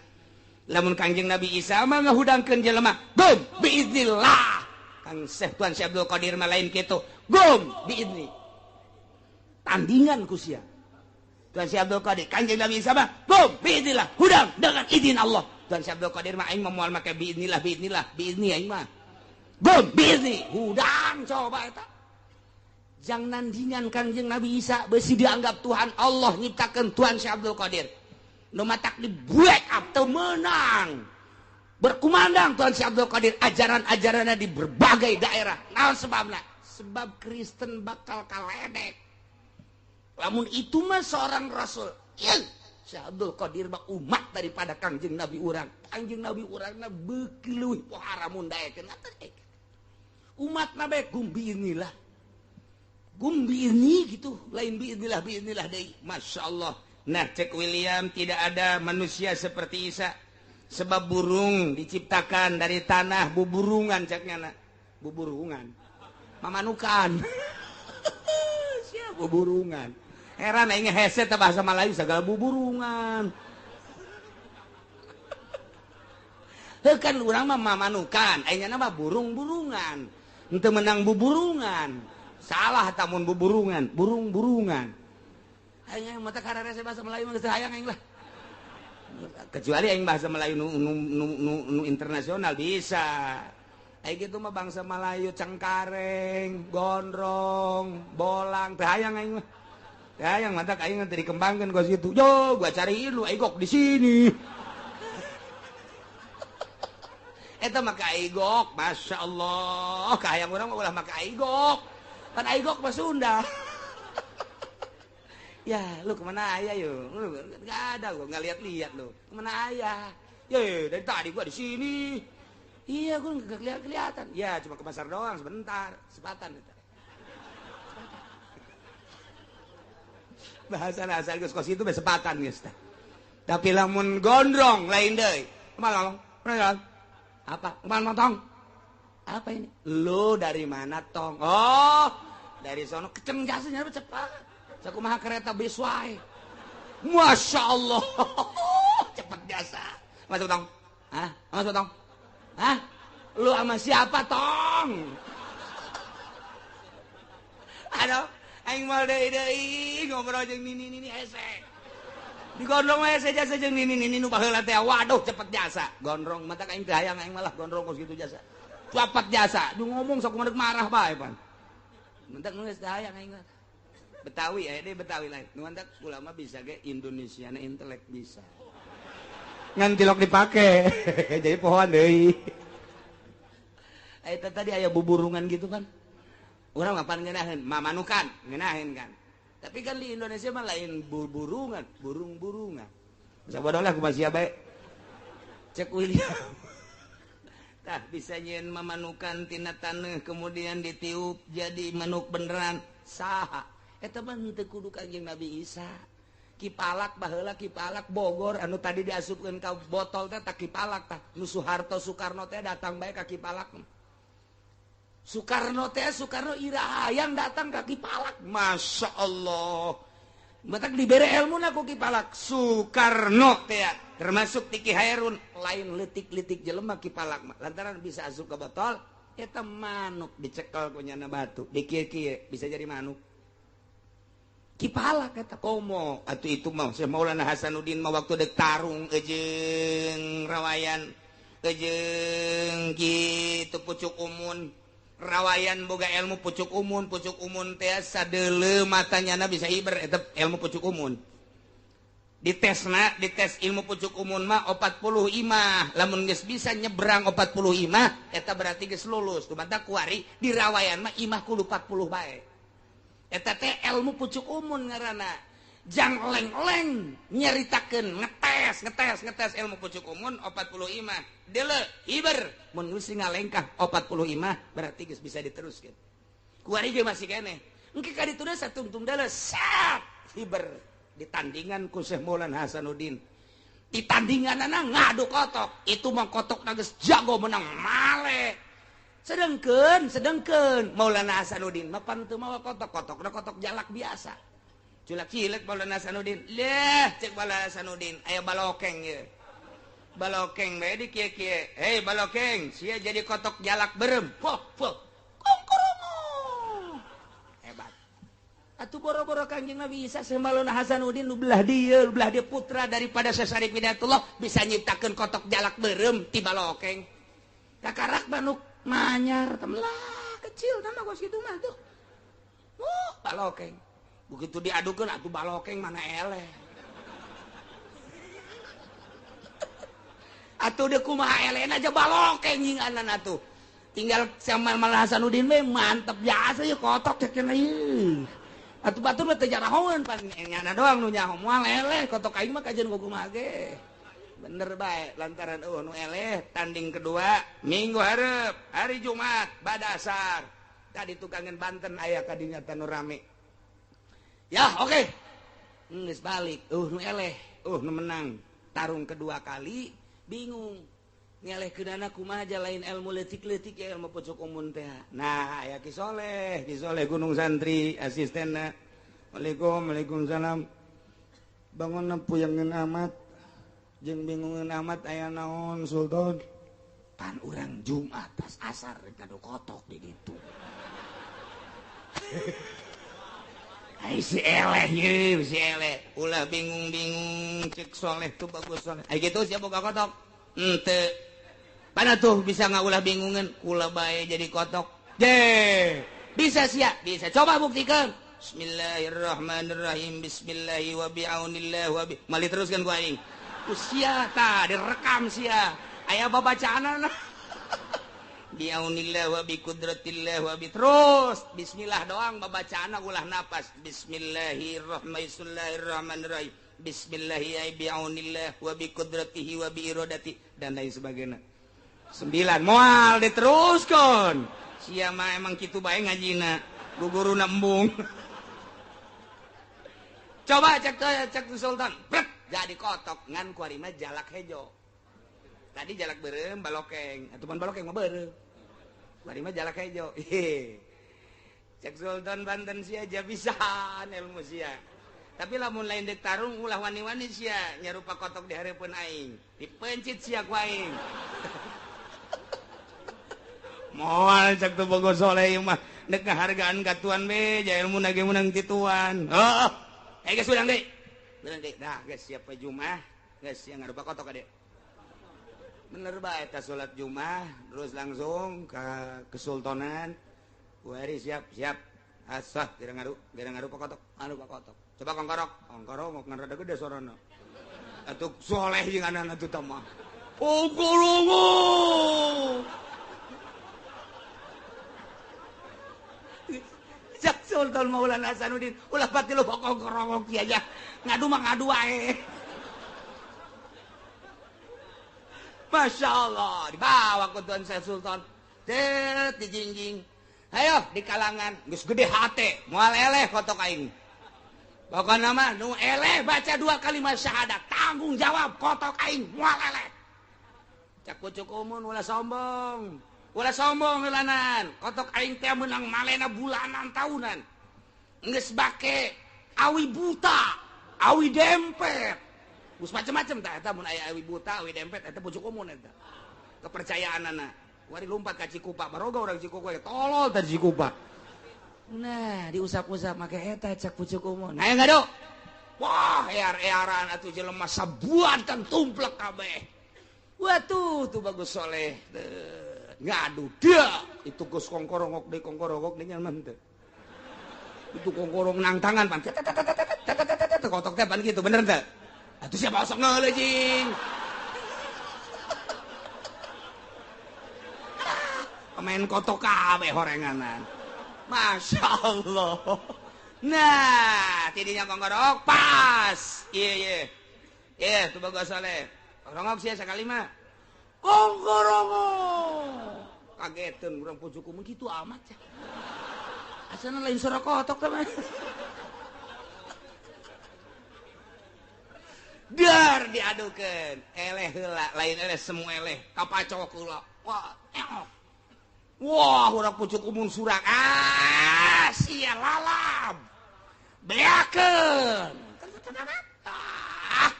S1: Lamun Kangjeng Nabi Isa mah ngahudangkeun jelema. Gum biiznillah. Kang Syekh Tuan Syekh Abdul Qadir mah lain kitu. Gum biizni. Tandingan kusia. Tuan Syekh Abdul Qadir Kangjeng Nabi Isa mah gum biiznillah. Hudang dengan izin Allah. Tuan Syekh Abdul Qadir mah aing mah moal make biizni aing mah. Gum biizni. Hudang coba eta. Jang nandingan Kangjeng Nabi Isa besi dianggap Tuhan Allah nyiptakeun Tuan Syekh Abdul Qadir. Nu matak di break up teu meunang. Berkumandang Tuan Syekh Abdul Qadir ajaran-ajarannya di berbagai daerah. Naon sebabna? Sebab Kristen bakal kaledek. Lamun itu mah seorang rasul. Iya, Syekh Abdul Qadir mah umat daripada Kangjeng Nabi urang. Kangjeng Nabi urangna beuki leuwih pohara mun daekeun. Umatna bae gumbi inilah. Gumbi ini gitu, lain biinilah deui. Masya Allah. Nah, cek William tidak ada manusia seperti Isa. Sebab burung diciptakan dari tanah buburungan ceknya nak. Buburungan. Mamanukan. Siapa buburungan? Heran aing heset bahasa Melayu segala buburungan. Kan urang mah mamanukan, ayeuna mah burung-burungan. Henteu menang buburungan. Salah tamun buburungan, burung-burungan. Aing mata kararese bahasa Melayu geus hayang aing lah. Kecuali aing bahasa Melayu nu internasional bisa. Aing kitu mah bangsa Melayu cengkareng, gondrong, bolang, teu hayang aing mah. Teu hayang mata aing teh dikembangkeun ku situ. Yo, gua cariin lu aigok di sini. Eta mah aigok, Masya Allah. Kahayang urang mah ulah make aigok. Kan aigok mah Sunda. Ya, lu kemana ayah yuk? Nggak ada, gua nggak lihat lu. Kemana ayah? Ya, dari tadi gua di sini. Iya, gua nggak kelihatan. Ya, cuma ke pasar doang sebentar, sepatan. Bahasa asal geus kos itu sepatan geus teh. Tapi lamun gondrong lain deui. Kemana? Apa? Kemana tong? Apa ini? Lu dari mana tong? Oh, dari sono kecengasnya cepat. Sakumaha kereta bis wae. Masya Allah. Cepat biasa. Masuk tong. Hah? Masuk tong. Hah? Lu sama siapa tong? Aduh, aing mal deui ngobrol jeung nini hese digondrong we jasa jeung nini nu baheula teh waduh cepet jasa gondrong mata aing teh hayang aing malah gondrong kos kitu jasa cepet jasa du ngomong sok ngadeg marah bae pan mentak geus teh hayang aing Betawi deh Betawi lain nu mentak ulama bisa ge Indonesiana intelek bisa ngan tilok dipake jadi pohon deui eta tadi aya buburungan gitu kan urang ngapan ngeunaheun mamanukan ngeunaheun kan tapi kan di Indonesia mah lain burungan burung-burungan sabodoh lah kumaha sia bae cek William tah bisa nyeun mamanukan tina taneuh kemudian ditiup jadi manuk beneran saha eta mah teu kudu Kanjeng Nabi Isa Kipalak baheula Kipalak Bogor anu tadi diasupkeun ka botol teh tak Kipalak tah nu Soeharto Soekarno teh datang bae ka Kipalak Soekarno ira hayang datang ka Kipalak Masya Allah batak dibere ilmu na ku Kipalak Soekarno teh termasuk ti Ki Hairun lain leutik-leutik jelema Kipalak lantaran bisa asup ka botol eta manuk dicekel ku nyana batu dikieu-kieu bisa jadi manuk Kipalak kata komo atuh itu mah Syekh Maulana Hasanuddin mah waktu dek tarung jeung rawayan jeung kitu pucuk umun rawayan boga ilmu pucuk umun teh sadeuleu matanya bisa iber eta ilmu pucuk umun dites ilmu pucuk umun mah 40 imah lamun geus bisa nyebrang 40 imah eta berarti geus lulus kumanta kuari di rawayan mah imah kudu 40 bae eta teh ilmu pucuk umun ngaranna jang leng-leng nyaritakeun ngetes ilmu pucuk umun 40 imah deuleu iber mun geus ngalengkah 40 imah berarti geus bisa diteruskeun kuari ge masih keneh engke ka ditu deui satungtung deuleu sat iber ditandingan ku Syekh Maulana Hasanuddin di tandinganana ngadu kotok itu mah kotokna geus jago menang male sedengkeun Maulana Hasanuddin mah panteu mawa kotok-kotok kotok jalak biasa culak cilik Maulana Hasanuddin leh cek Maulana Hasanuddin aya balokeng ye balokeng bae di kieu-kieu hei balokeng sia jadi kotok jalak berem poh kongkoromo hebat atuh boro-boro Kanjeng Nabi Isa Syekh Maulana Hasanuddin nu belah dia putra daripada Syekh Hidayatullah bisa nyiptakeun kotok jalak berem ti balokeng kakarak manuk manyar temlah kecil nama kos gitu mah tuh balokeng begitu diadukeun atuh balokeng mana eleh atuh deuk kumaha elehna aja balokeng nyinganan atuh tinggal sama Maulana Hasanuddin we mantep biasa ya kotok cek ieu atuh batur mah teu jarahoeun pan nyana doang nu nyaho moal eleh kotok aing mah kajeun kumaha ge bener baik lantaran nu eleh tanding kedua minggu hareup hari Jumat badasar tadi tukangan Banten aya kadinya tanu rame ya oke geus balik nu eleh nu menang tarung kedua kali bingung ngelehkeunana kumaha aja lain ilmu leutik-leutik ya ilmu pucuk umun teh nah aya Ki Soleh Gunung Santri asistenna Waalaikumsalam bangun puyengkeun amat jeung bingungeun amat aya naon Sultan pan urang Jumat pas asar kado kotok di ditu ai si eleh ulah bingung cek Soleh tuh bagus Soleh ai kitu sia boga kotok henteu pana tuh bisa ngaulah bingungeun kula bae jadi kotok bisa sia bisa coba buktikan Bismillahirrahmanirrahim bismillahi wa bi'aunillah wa bi mali teruskan ku aing sia tah direkam sia aya babacaanna bi'aunillah wa bi qudratillah wa bi terus bismillah doang babacaanna ulah napas bismillahirrahmanirrahim bismillahi ay bi'aunillah wa bi qudratihi wa bi iradati dan lain sebagainya 9 moal diteruskan sia mah emang kitu bae ngajina guguruna embung coba cek Sultan brek jadi kotok ngan kuari mah jalak hejo tadi jalak berem balokeng atuh balokeng mah berem kuari mah jalak hejo cek Sultan Banten sia aja pisan ilmu sia tapi lamun lain dek tarung ulah wani-wani sia nyarupa kotok di hareupeun aing dipencit sia ku aing moal cek teu boga soleh mah dek hargaan ka tuan be ja ilmu ge menang ti tuan. Oh geus urang deui dah geus siap we Jumat geus yang ngarupa kotok ade bener bae eta salat Jumat terus langsung ka kesultanan kuari siap asah gerang ngarupa kotok coba kongkorok ngok ngarada gede sorana atuh soleh jeung anak atuh mah pongkorongo jak Sultan Maulana Hasanuddin ulah pati lo kongkorong kieu aja ngadu mah ngadu wae. Masya Allah dibawa ke Tuan Syekh Sultan dijingjing ayo di kalangan geus gede hate moal eleh kotok aing pokona mah nu eleh baca 2 kalimat syahadat tanggung jawab kotok aing moal eleh cak pucuk umun ulah sombong helanan kotok aing teh menang malena bulanan tahunan geus bake awi buta awi dempet gus macam-macam tah eta mun aya awi buta awi dempet eta pucuk umun eta kepercayaanana wari lompat ka Cikupa baroga urang Cikupa tolol tah Cikupa nah diusap-usap make eta cak pucuk umun aya ngado wah ear-earan atuh jelema sabuatan tumplek kabeh wah tuh bagus soleh ngadu dah itu geus kongkorongok deui nyaman teh itu kongkorong nang tangan pan kotok teh pan kitu bener teh atuh siapa sok ngeuleuh jing pemain kotok kabeh horenganan Masya Allah nah tidinya kongkorok pas iya tuh bagus soleh kongkorok sia sakali mah kongkorongo kageteun urang pucuk umum kitu amat ya asana lain suara kotok teh mah dar diadukeun eleh heula lain eleh semu eleh kapacok heula wah urang pucuk umum surak sia lalab beakeun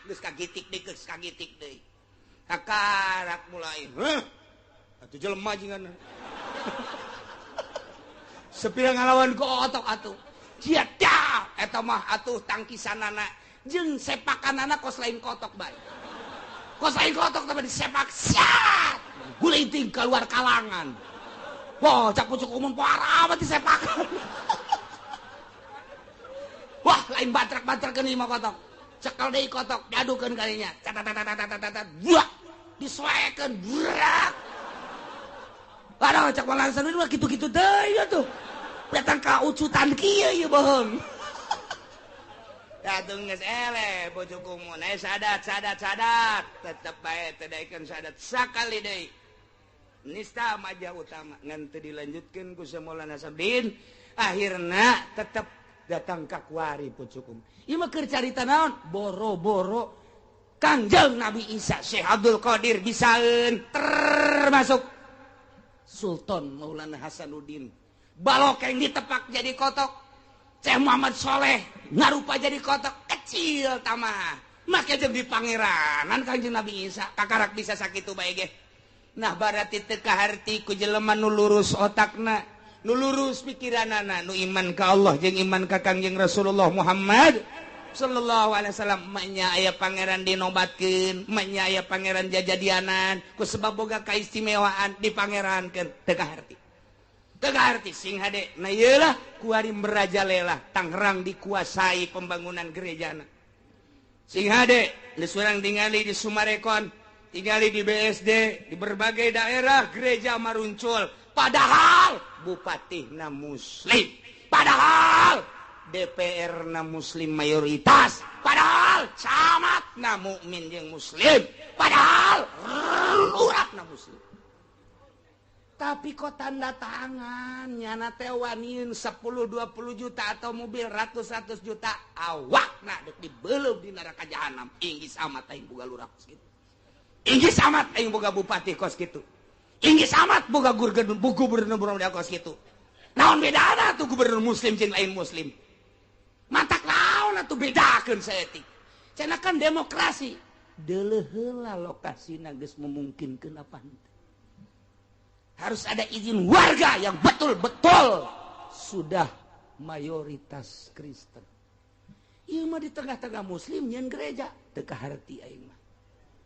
S1: geus kagitik deui kakarak mulai atuh jelema jingan sepira ngalawan kotok atuh sia dah eta mah atuh tangkisanana jeung sepakanana kos lain kotok bae kos lain kotok tapi disepak siat guliting keluar kalangan wah cak pucuk umum parah amat disepakan wah lain batrak-batrakeun lima kotok cekel deui kotok diadukeun kalinya buak disuekeun burak aduh cak balansan mah kitu-kitu deui atuh datang ka ucutan kieu ieu bohong datung geus eleh pucuk umum sadat tetep bae teu daekeun sadat sakali deui nista maja utama ngan teu dilanjutkeun ku Maulana Hasanuddin akhirna tetep datang ka kuari pucuk umum ieu mah keur carita naon boro-boro Kangjeng Nabi Isa Syekh Abdul Qadir bisaeun termasuk Sultan Maulana Hasanuddin balokeng ditepak jadi kotok Syekh Muhammad Soleh ngarupa jadi kotok kecil tamah make jeung di pangeranan Kangjeng Nabi Isa kakarak bisa sakitu bae ge nah barati teu kaharti ku jelema nu lurus otakna nu lurus pikiranana nu iman ka Allah jeung iman ka Kangjeng Rasulullah Muhammad sallallahu alaihi wasallam nya aya pangeran dinobatkeun nya aya pangeran jajadianan ku sebab boga kaistimewaan dipangerankeun teu kaharti sing hade nah ieulah kuari merajalela Tangerang dikuasai pembangunan gerejana sing hade geus urang tingali di Sumarekon tingali di BSD di berbagai daerah gereja maruncul padahal bupatihna muslim padahal DPR-na muslim mayoritas padahal camatna mukmin jeung muslim padahal lurahna muslim tapi kok tanda tangan nyana teh waniun 10-20 juta atau mobil ratus-ratus juta awakna dek dibeuleuh di neraka jahanam inggis amat aing boga lurah kos kitu inggis amat aing boga bupati kos kitu inggis amat boga gubernur kos kitu naon bedana tuh gubernur muslim jeung lain muslim matak naon atuh bedakeun saeutik cenah kan demokrasi deuleuh heula lokasina geus memungkinkeun apa henteu harus ada izin warga yang betul-betul sudah mayoritas Kristen. Ieu mah di tengah-tengah muslim nyeun gereja teu kaharti aing mah.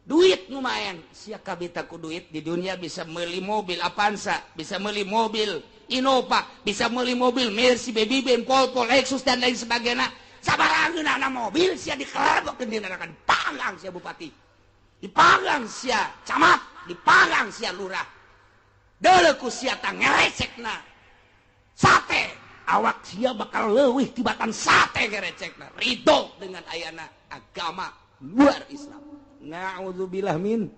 S1: Duit lumayan, sia kabita ku duit di dunia bisa meuli mobil Avanza, bisa meuli mobil Innova, bisa meuli mobil Mercy, Baby Ben, Volvo, Lexus dan lain sebagainya. Sabarangeun ana mobil sia dikelebokeun dina kan panggang sia bupati. Dipanggang sia camat, dipanggang sia lurah. Deuleu ku sia tah ngerecekna. Sate, awak sia bakal leuwih tibatan sate ngerecekna. Ridho dengan ayana agama luar Islam. Na'udzubillah min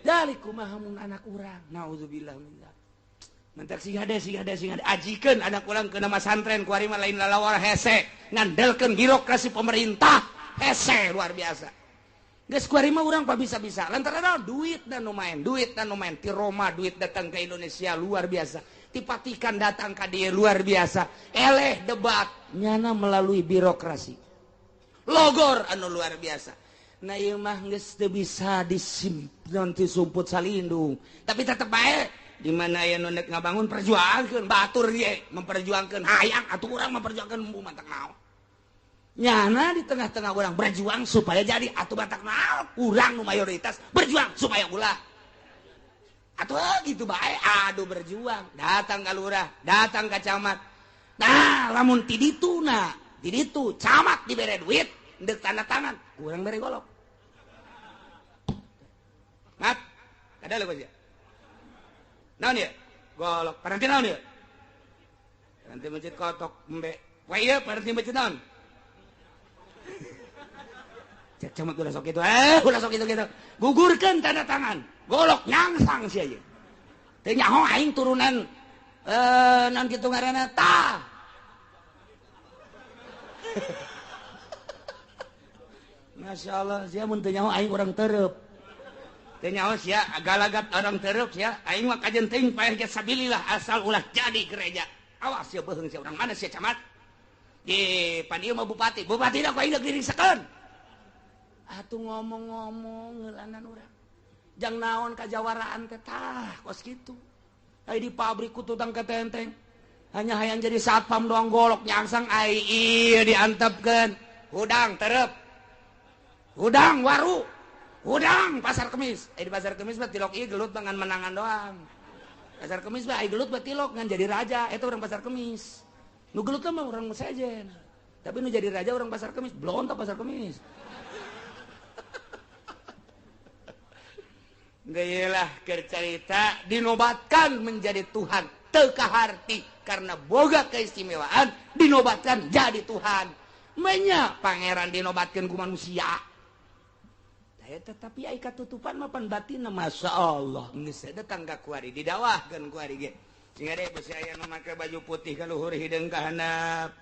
S1: dzalik kumaha mun anak urang. Na'udzubillah min dzalik. Mentak sing ada ajikeun anak urang ke nama santren kuari mah lain lalawar hese ngandelkeun birokrasi pemerintah hese luar biasa. Geus kuari mah urang bisa-bisa lantaran duit dan lumayan ti Roma duit datang ke Indonesia luar biasa. Ti Vatikan datang ka dieu luar biasa. Eleh debat nyana melalui birokrasi. Logor anu luar biasa. Nah ieu mah geus teu bisa disimpen ti sumput salindung. Tapi tetep bae di mana aya nu nek ngabangun perjuangkeun batur ye memperjuangkeun hayang atuh urang memperjuangkeun mbu mantak naon. Nyana di tengah-tengah urang berjuang supaya jadi atuh mantak naon urang nu mayoritas berjuang supaya ulah. Atuh gitu bae aduh berjuang datang ka lurah, datang ka camat. Nah lamun ti ditu camat dibere duit deuk tanda tangan urang mere golok. Mat kada leuwih ya. Naon ya? Golok. Paranti naon ya? Paranti masjid kotok embe. Wah iya paranti masjid naon? Cek camat ulah sok kitu. Ulah sok kitu. Gugurkeun tanda tangan. Golok nyangsang sia ieu. Teu nyaho aing turunan naon kitu ngaranna tah. Masyaallah sia mun teu nyaho aing urang teureub. Teu nyaho sia galagat orang teureub sia aing mah kajen teuing paeh ge sabilillah asal ulah jadi gereja. Awas sia beuheung sia urang mana sia camat? Di pan ieu mah bupati. Bupati da ku aing dirisekeun. Atuh ngomong-ngomong ngeulanan urang. Jang naon kajawaraan teh tah kos kitu. Ai di pabrik ku tutang ketenteng. Hanya hayang jadi satpam doang golok nyangsang ai ieu diantepkeun. Hudang teureub. Hudang waru. Udang pasar kemis. Di pasar kemis mah tilok ieu gelut dengan menangan doang. Pasar kemis mah ai gelut mah tilok ngan jadi raja eta urang pasar kemis. Nu gelut mah urang sejen. Tapi nu jadi raja urang pasar kemis, belum pasar kemis. Geulah keur carita dinobatkan menjadi Tuhan teu kaharti karena boga keistimewaan dinobatkan jadi Tuhan. Menya pangeran dinobatkeun ku manusia. Tetapi ai katutupan mah pan batinna masyaallah geus datang ka kuari didawahkeun kuari ge sing ade besi aya nu make baju putih ka luhur hideung ka handap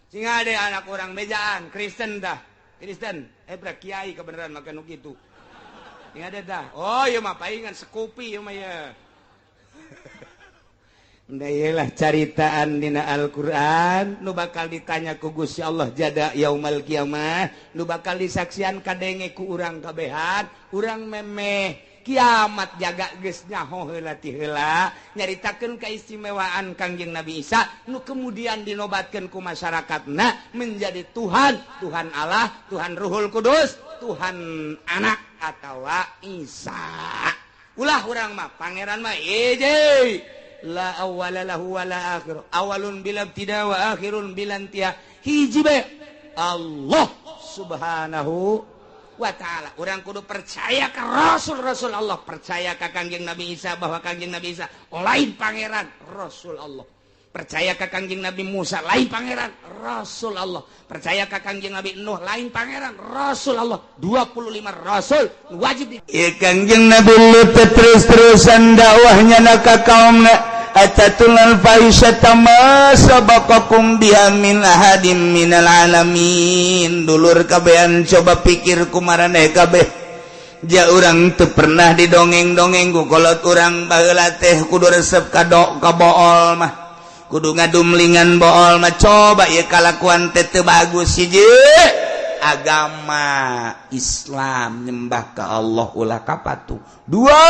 S1: sing ade anak urang bejaan Kristen tah Kristen kiai kebenaran make nu kitu sing ade tah oh ieu mah paingan sekupi ieu mah ya Ndailah caritaan dina Al-Quran nu bakal ditanya ku Gusti Allah jada yaumal kiamah nu bakal disaksian kadenge ku urang kabehan urang memeh kiamat jaga geus nyaho heula ti heula nyaritakeun keistimewaan Kangjeng Nabi Isa nu kemudian dinobatkeun ku masyarakatna menjadi Tuhan Tuhan Allah Tuhan Ruhul Kudus Tuhan Anak atawa Isa ulah urang mah pangeran mah ejey la awwala lahu wa la akhir awalun bil ibtida wa akhirun bil intiha hiji bae Allah subhanahu wa ta'ala urang kudu percaya ka rasul-rasul Allah percaya ka Kangjeng Nabi Isa bahwa Kangjeng Nabi Isa lain pangeran rasul Allah percaya ka Kangjeng Nabi Musa lain pangeran rasul Allah percaya ka Kangjeng Nabi Nuh lain pangeran rasul Allah 25 rasul wajib Kangjeng Nabi lu terus-terusan dakwahnya na ka kaumna atatul faisata ma sabaqakum biha min ahadim minal alamin dulur kabehan coba pikir kumaraneh kabeh ja urang teu pernah didongeng-dongeng ku kolot urang baheula teh kudu resep ka bool mah kudu ngadumlingan bool mah coba ieu kalakuan teh teu bagus hiji agama Islam nyembah ka Allah ulah kapatu dua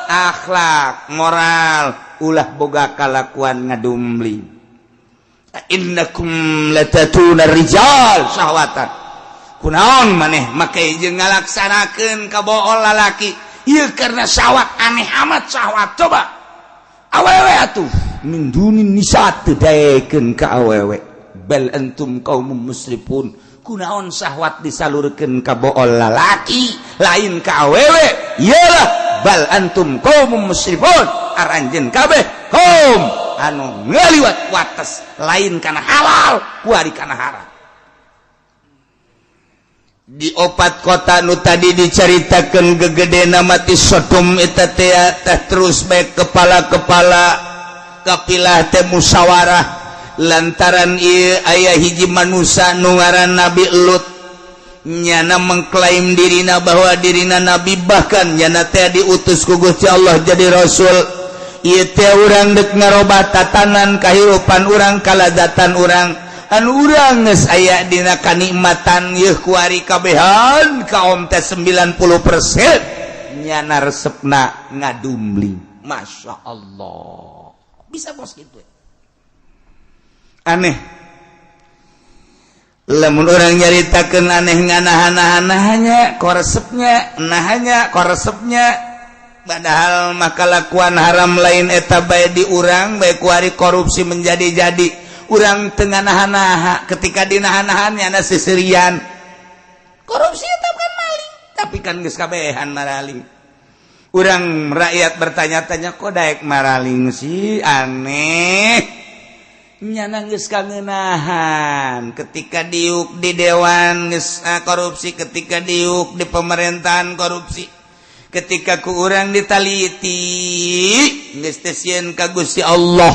S1: akhlak moral ulah boga kalakuan ngadumling innakum latatuna rijal syahwatan kunaon maneh make jeung ngalaksanakeun kabool lalaki ieu karena syahwat aneh amat syahwat coba awewe atuh min dunin nisa teu daekeun ka awewe bal antum qaumun musrifun kunaon syahwat disalurkeun ka bool lalaki lain ka awewe iyalah bal antum qaumun musrifun aranjeun kabeh kaum anu ngaliwat wates lain kana halal kuari kana haram. Di opat kota nu tadi dicaritakeun gegedena mati Sodom eta teh terus bae kepala-kepala kapilah teh musyawarah lantaran ieu aya hiji manusia nu ngaran Nabi Lut nyana mengklaim dirina bahwa dirina nabi bahkan nyana teh diutus ku Gusti Allah jadi rasul ieu teh urang deuk ngarobat tatanan kahirupan urang kalazatan urang anu urang geus aya dina kanikmatan yeuh kuari kabehan kaum teh 90% nyana resepna ngadumling. Masya Allah bisa bos gitu aneh lamun orang nyaritakeun aneh nganahan-nahannya koresepnya nahanya koresepnya padahal mah kalakuan haram lain eta bae di urang bae kuari korupsi menjadi-jadi urang teu nganahan-nahan ketika dinahan-nahan nyana sisirian korupsi eta kan maling tapi kan geus kabehan maraling urang rakyat bertanya-tanya kok daek maraling sih aneh nyana geus kangeunahan ketika diuk di dewan geus korupsi ketika diuk di pemerintahan korupsi ketika ku urang ditaliti geus teh sieun ka Gusti Allah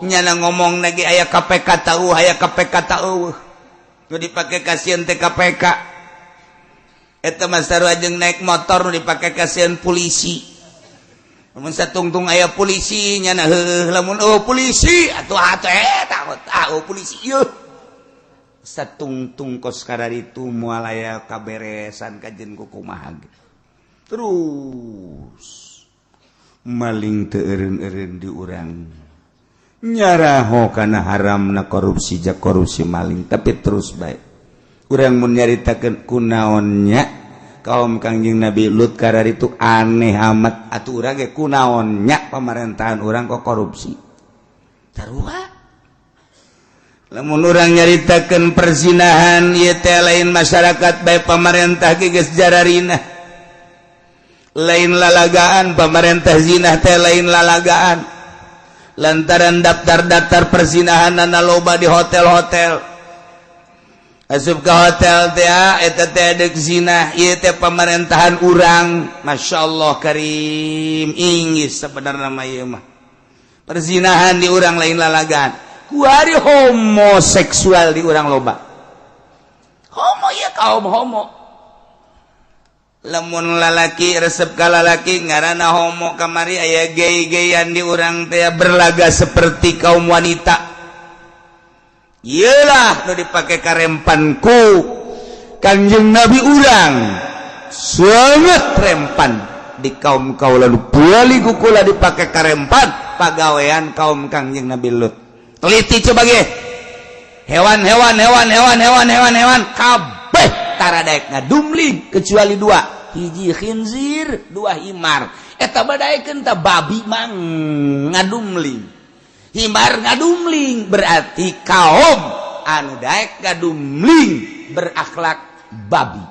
S1: nyana ngomong lagi aya KPK tahu aya KPK tahu nu dipake ka sieun teh KPK eta mah sarua jeung naik motor nu dipake ka sieun polisi. Lamun satungtung aya polisi nyana heuh lamun polisi atuh eta polisi ieu satungtung kos kararitu moal aya kaberesan kajen ku kumaha terus maling teu eureun-eureun di urang nyaraho kana haramna korupsi jak korupsi maling tapi terus bae urang mun nyaritakeun kunaonnya kaum Kangjeng Nabi Lut karar itu aneh amat atuh urang ge kunaonnya pemerintahan urang kok korupsi tarua lamun urang nyaritakeun perzinahan ieu teh lain masyarakat bae pemerintah ge geus jararina lain lalagaan pemerintah zina teh lain lalagaan lantaran daftar-daftar perzinahanna loba di hotel-hotel asup ke hotel teh eta teh deuk zina ieu teh pemerintahan urang masyaallah karim inggis sebenarnya mah ieu mah perzinahan di urang lain lalagaan kuari homoseksual di urang loba homo ya kaum homo lamun lalaki resep ka lalaki ngaranna homo kamari aya gay-gayan di urang teh berlaga seperti kaum wanita. Iyalah nu dipake karempanku Kangjeng Nabi urang sangat rempan di kaum kaula nu bali kukula dipake karempan pagawean kaum Kangjeng Nabi Lut. Teliti coba ge. Hewan kabeh tara daek ngadumling kecuali dua. Hiji khinzir, dua himar. Eta badaekeun teh babi mang ngadumling. Himar ngadumling berarti kaum anu daek ngadumling berakhlak babi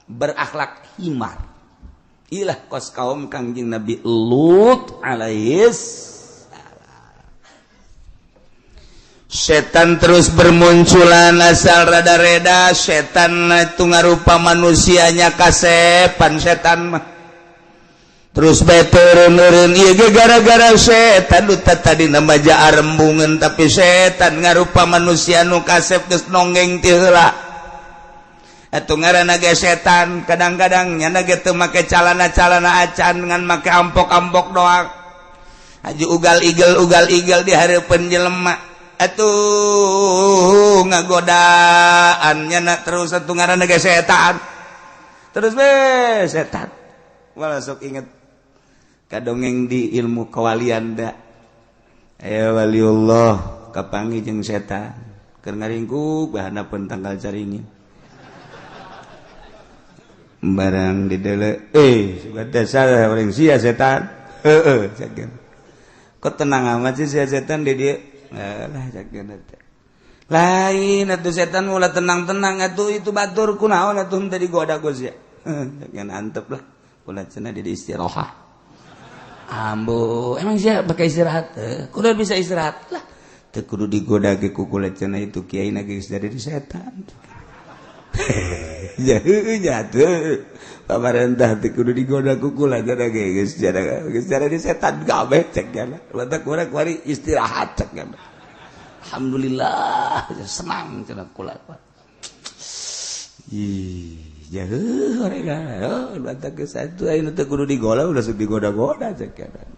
S1: berakhlak himar ilah kos kaum Kangjeng Nabi Lut alaihis setan terus bermunculan asal rada-reda setan itu ngarupa manusianya kasepan setan mah terus beturun-urun iya gara-gara setan duta tadi nama jaar rembungan tapi setan ngarupa manusia nu kasep geus nonggeng ti heula atuh ngaranna ge setan kadang-kadang nyana ge teu make calana-calana acan ngan make ampok-ampok doang haji ugal-igel di hareupeun jelema atuh ngagodaan nyana terus atuh ngaranna ge setan terus setan wala sok inget kadongeng di ilmu kewalian da aya waliullah kapanggih jeung setan keur ngaringkuk bahanapeun tanggal caringin barang dideuleu sudah salah orang sia setan heeh cakeun kok tenang amat sih sia setan di dieu lah cakeun teh lain atuh setan ulah tenang-tenang atuh itu batur kunaon atuh teh digoda ku sia cakeun antep lah ulah cenah di istirahat ambo emang sia pakai istirahat kudu bisa istirahat lah teu kudu digoda ge ku kulit cenah itu kiai na geus dari setan jatuh pamarentah teu kudu digoda ku kulit cenah ge geus dari setan kabeh cek kana lantak urang kuari istirahat cek kana alhamdulillah senang cenah kula jauh mereka, bantah ke satu, ayo nanti kudu digoda, udah sok digoda-goda sekarang.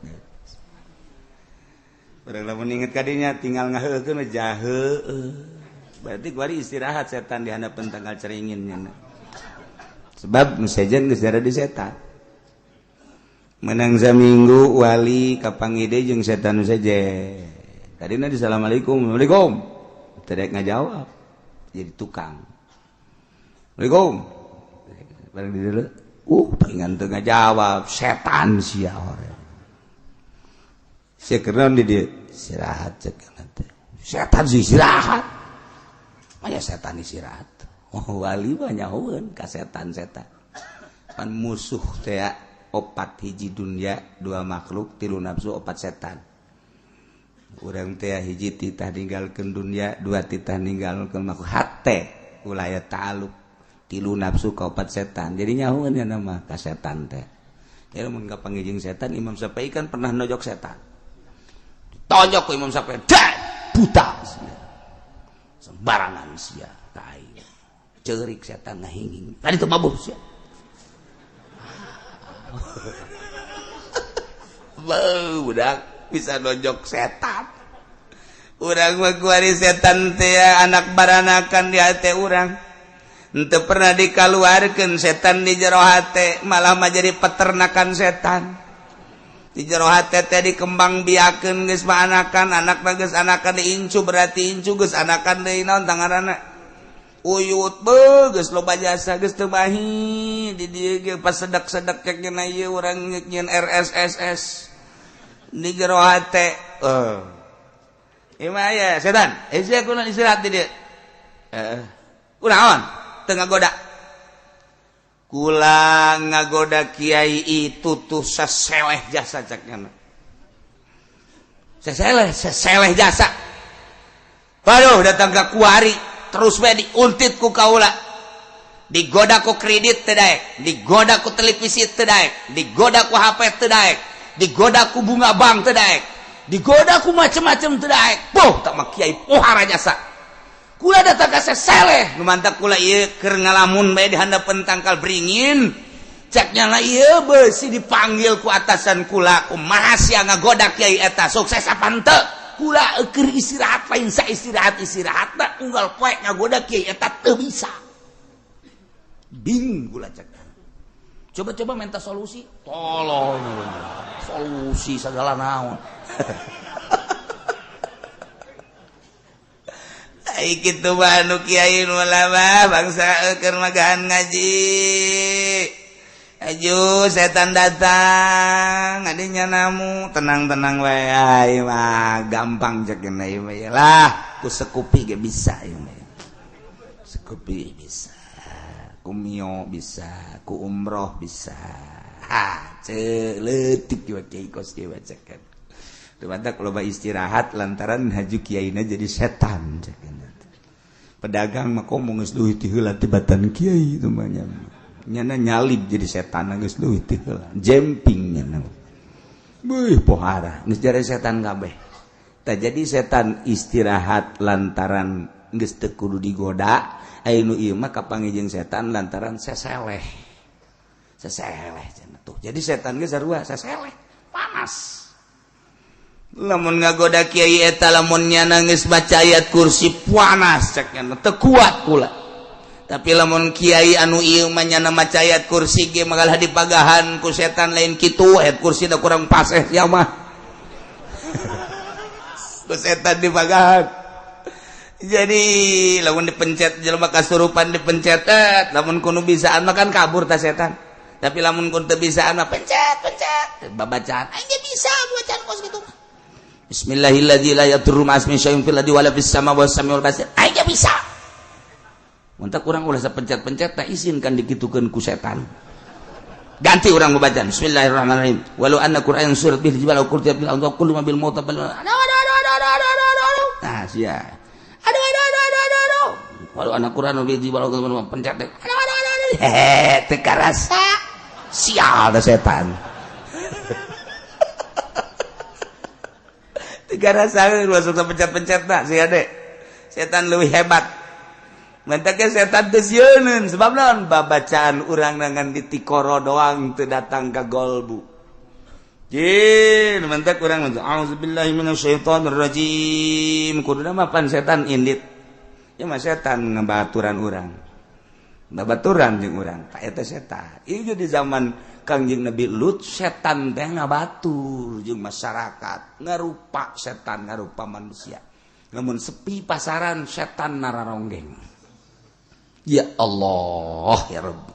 S1: Orang lamun inget kadinya tinggal ngaheukeun jaheuh. Berarti kuari istirahat setan di hadapan tanggal ceringinnya. Sebab sejen geus dara di setan. Menang saminggu wali kapanggih deui jeung setan nu sejen. Tadina Assalamualaikum, Waalaikumsalam. Teu daek ngajawab. Jadi tukang. Waalaikumsalam. Barang di dulu, pengen tengah jawab setan sia orang. Saya kena di dia istirahat cek nanti. Setan sih istirahat, maya setan istirahat. Wali banyak orang ka setan. Pan musuh teh opat hiji dunia, dua makhluk, tilu nafsu, opat setan. Urang teh hiji titah ninggalkeun dunia, dua titah ninggalkeun makhluk hate, ulah ta'alluq. Tilu nafsu ka opat setan jadi nyahuan ya nama ka setan teh ya mun kapanggih jeung setan Imam Syafi'i kan pernah nojok setan tonjok ku Imam Syafi'i dah buta sia sembarangan sia tai ceurik setan ngahinging tadi teu mabuk sia budak bisa nojok setan urang mah kuari setan teh anak baranakan di hate urang ente pernah dikaluarkeun setan di jero hate malah mah jadi peternakan setan di jero hate teh dikembang biakeun geus mah anakan anakna geus anakan diincu berarti incu geus anakan deui naon tangaranna uyut geus loba jasa geus teu bahi di dieu ge pas sedek-sedek kekena ieu urang nyieun RSSS di jero hate ieu mah aya setan sia kunaon istirahat di dieu kunaon tengah goda kula ngagoda kiai itu tuh seseleh jasa caknya seseleh jasa waduh datang ke kuari terus we diuntit ku kaula digoda ku kredit teu daek digoda ku televisi teu daek digoda ku HP teu daek digoda ku bunga bank teu daek digoda ku macem-macem teu daek tak mah kiai pohara jasa kula datang ka seseleh nu mantap kula ieu keur ngalamun bae di handapeun tangkal beringin ceknya lah ieu beusi dipanggil ku atasan kula kumaha sia ngagoda kiai eta sukses apa henteu kula keur istirahat lain sa istirahatna unggal poe ngagoda kiai eta teu bisa bingung kula cek coba-coba minta solusi tolong solusi segala naon kitu mah anu kiai nu lama bangsa keur magahan ngaji aju setan datang adinya namu tenang-tenang wae ai mah gampang cek ieu mah lah ku sekupi ge bisa ieu mah sekupi bisa ku mio bisa ku umroh bisa celeutik we kiai kos kieu cek kan teu badak loba istirahat lantaran haju kiaina jadi setan cek pedagang mah komo geus duit ti heula tibatan kiai itu mah nyana nyalib jadi setan geus duit ti heula jemping nyana beuh pohara geus jare setan kabeh tah jadi setan istirahat lantaran geus teu kudu digoda aya nu ieu mah kapanggih jeung setan lantaran seseleh cenah tuh jadi setan geus sarua seseleh panas lamun ngagoda kiai eta lamun nyana geus baca ayat kursi panas cekna teu kuat kula tapi lamun kiai anu ieu mah nya nama cayat kursi ge magalah dipagahan ku setan lain kitu kursi da kurang pas sia mah ku setan dipagahan jadi lamun dipencet jelema kasurupan dipencet lamun kudu bisaan mah kan kabur ta setan tapi lamun kudu teu bisaan mah pencet babacaan aing ge bisa bacaan kos kitu Bismillahirrahmanirrahim la yadurru ma'asmi syai'un fil ardi wala fis samawati was samiul basir aing ge bisa muntak urang ulah sapencet-pencet tak izinkan dikitukeun ku setan. Ganti urang membaca Bismillahirrahmanirrahim. Walau anna Qur'an surat bil jibal qur'an bil Allah kullu ma bil maut bal. Nah, sia. Aduh. Walau anna Qur'an bil jibal pencet deh. Teu karasa. Sial da setan. Teu karasa masuk pencet-pencet tak sia deh. Setan leuwih hebat. Mantaknya setan desieun sebab naon babacaan urang nangan di tikoro doang teu datang ka golbu. Jin mantak urang mah auzubillahi minasyaitonir rajim. Kuduna mah pan setan indit. Ya mah setan ngabaturan urang. Babaturan jeung urang. Ta eta setan. Ieu di zaman Kangjeng Nabi Lut setan teh ngabatur jeung masyarakat. Ngarupa setan ngarupa manusia. Namun sepi pasaran setan nararonggeng. Ya Allah ya Rabbi.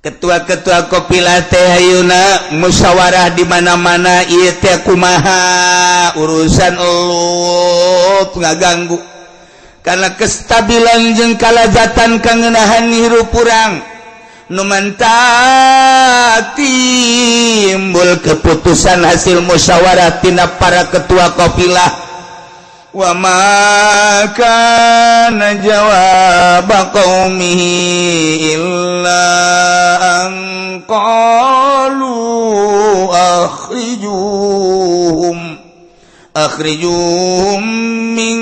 S1: Ketua-ketua Kopila teh ayeuna musyawarah di mana-mana ieu teh kumaha urusan Lut ngaganggu karena kestabilan jeung kalazatan kangenahan hirup urang nu mantap timbul keputusan hasil musyawarah tina para ketua Kopilah. Wa ma kana jawab qaumihi illa an qalu akhrijuhum min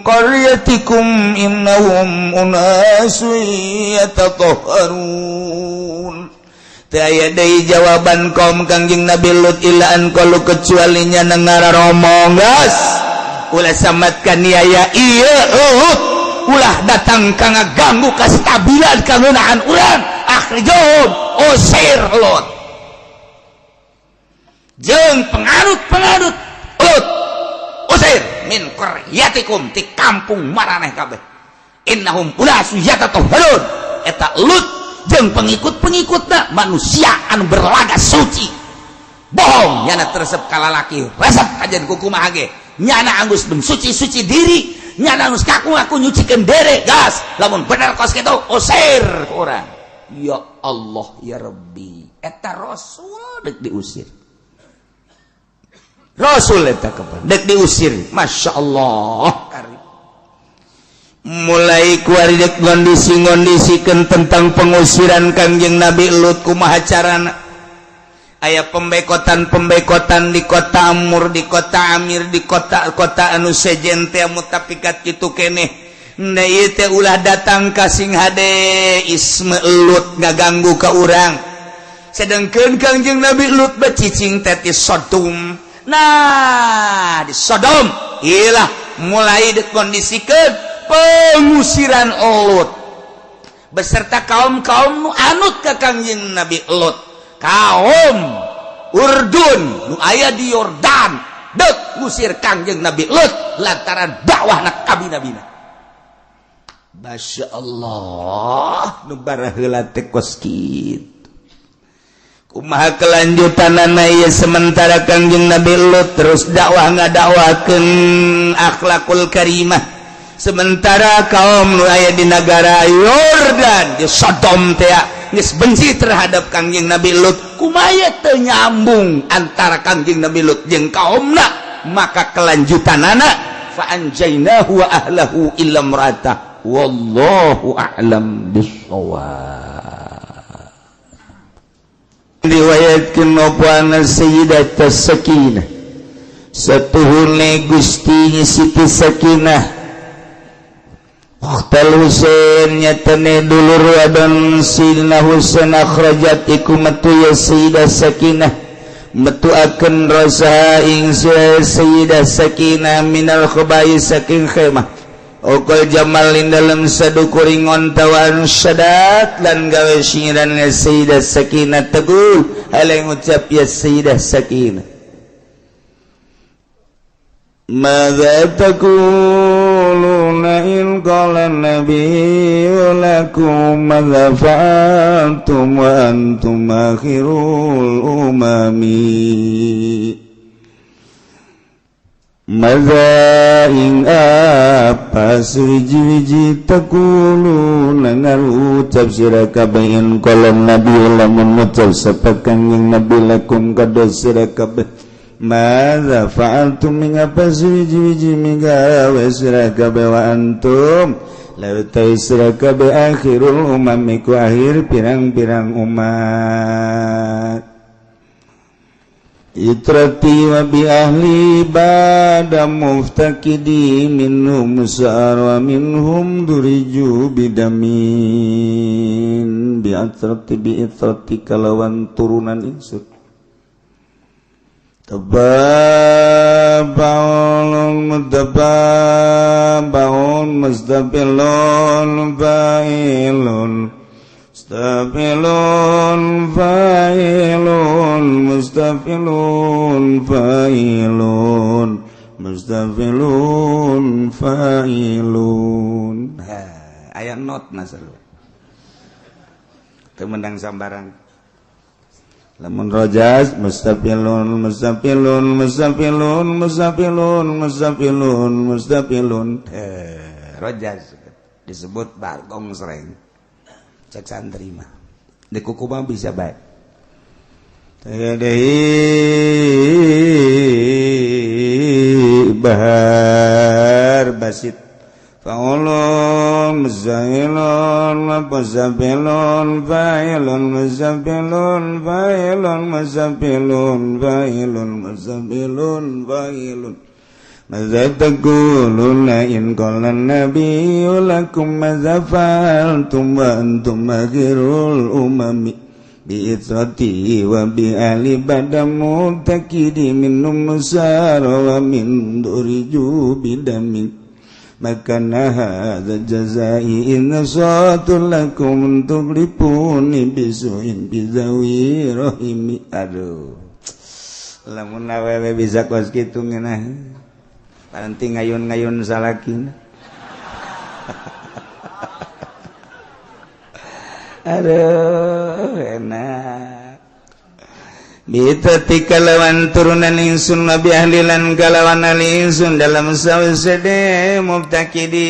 S1: qaryatikum innahum unasun yatatahharun. Teu aya deui jawaban kaum Kangjeng Nabi Lut illa an qalu kecuali nya ngararomong gas ulah samatkan niaya iya ulah datang ka ngaganggu kastabilan kangeunaan urang akhrijum usir Lut jeung pengarut Lut usir min qaryatikum ti kampung maraneh kabeh innahum unasun yatatahharun eta Lut jeung pengikut-pengikutna manusia anu berlaga suci bohong nyana tersep kalalaki resep kajen kukumaha ge nyana anggus suci diri nyana anggus ngaku nyucikeun dere gas lamun bener kos kitu usir ku urang ya Allah ya Rabbi eta rasul dek diusir rasul eta kapan dek diusir masyaallah karim mulai kuari dek ngondisi-ngondisikeun tentang pengusiran Kangjeng Nabi Lut kumaha carana aya pembekotan di kota Amur di kota Amir di kota anu sejen teh mutapikat kitu keneh na ieu teh ulah datang ka sing hade isme Lut ngaganggu ka urang sedengkeun Kangjeng Nabi Lut becicing teh di Sodom nah di Sodom iyalah mulai dikondisikeun pengusiran Lut beserta kaum-kaum nu anut ka Kangjeng Nabi Lut kaum Urdun nu aya di Yordan dek ngusir Kangjeng Nabi Lut lantaran dakwah nak nabi-nabina. Masya Allah nu bara heula teh kos kitu kumaha kelanjutanana ieu sementara Kangjeng Nabi Lut terus dakwah ngadakwakeun akhlakul karimah sementara kaum nu aya di negara Yordan di Sodom teh geus benci terhadap Kangjeng Nabi Lut kumaha teu nyambung antara Kangjeng Nabi Lut jeung kaumna maka kelanjutanana fa anjaynahu wa ahlahu illa imra'atah wallahu a'lam bissawab. Riwayatkeun opana Sayyidatah Sakinah satuhune Gusti Siti Sakinah Ukhtal Husain nyatane dulur wadon Sayyidina Husain akhrajat iku metu ya Sayyidah Sakinah metuakeun rasaha ing Sayyidah Sakinah minal khaba'is saking khemah Okol jamalin dalam sadukuring ontawan syadat lan gawe singiran nga Sayyidah Sakinah teguh halai ngucap ya Sayyidah Sakinah madza taquluna in qala nabiyyu lakum madza fa'altum wa antum akhirul umami madza ing apa suwiji-wiji taquluna ngarucap sira kabeh in qala nabiyyu lamun ngucap sapa kanjeng nabi lakum kada sira kabeh madza fa'altum ing apa suwiji-wiji migawe sira kabeh wa antum lautai sira kabeh akhirul umami ku akhir pirang-pirang umat itrati wa bi ahli bada muftakidi minhum sa'ar wa minhum duriju bidamin bi itrati kalawan turunan insut tababaun mutababaun mustafilun fa'ilun mustafilun fa'ilun mustafilun fa'ilun mustafilun fa'ilun ayat not nasal temenang sambarang lamun rojas mustafilun mustafilun mustafilun mustafilun mustafilun mustafilun rojas disebut bargong sereng cek santri mah di kuku mah bisa baik bahar basit fa'ulun muzailun mustafilun fa'ilun mustafilun fa'ilun mustafilun fa'ilun mustafilun fa'ilun madza taquluna in qala nabiyyu lakum madza fa'altum wa antum akhirul umami bi itrati wa bi ali badamu takidi minum musara wa min duriju bidamin makana hadza jazai in satul lakum tuglipuni bisuin bizawi rahimi aduh lamun awewe bisa kos kitu ngeunah nanti ngayun-ngayun salakin aduh enak bitati kalawan turunan insun nabi ahlilan kalawan alinsun dalam sawsede mubtakidi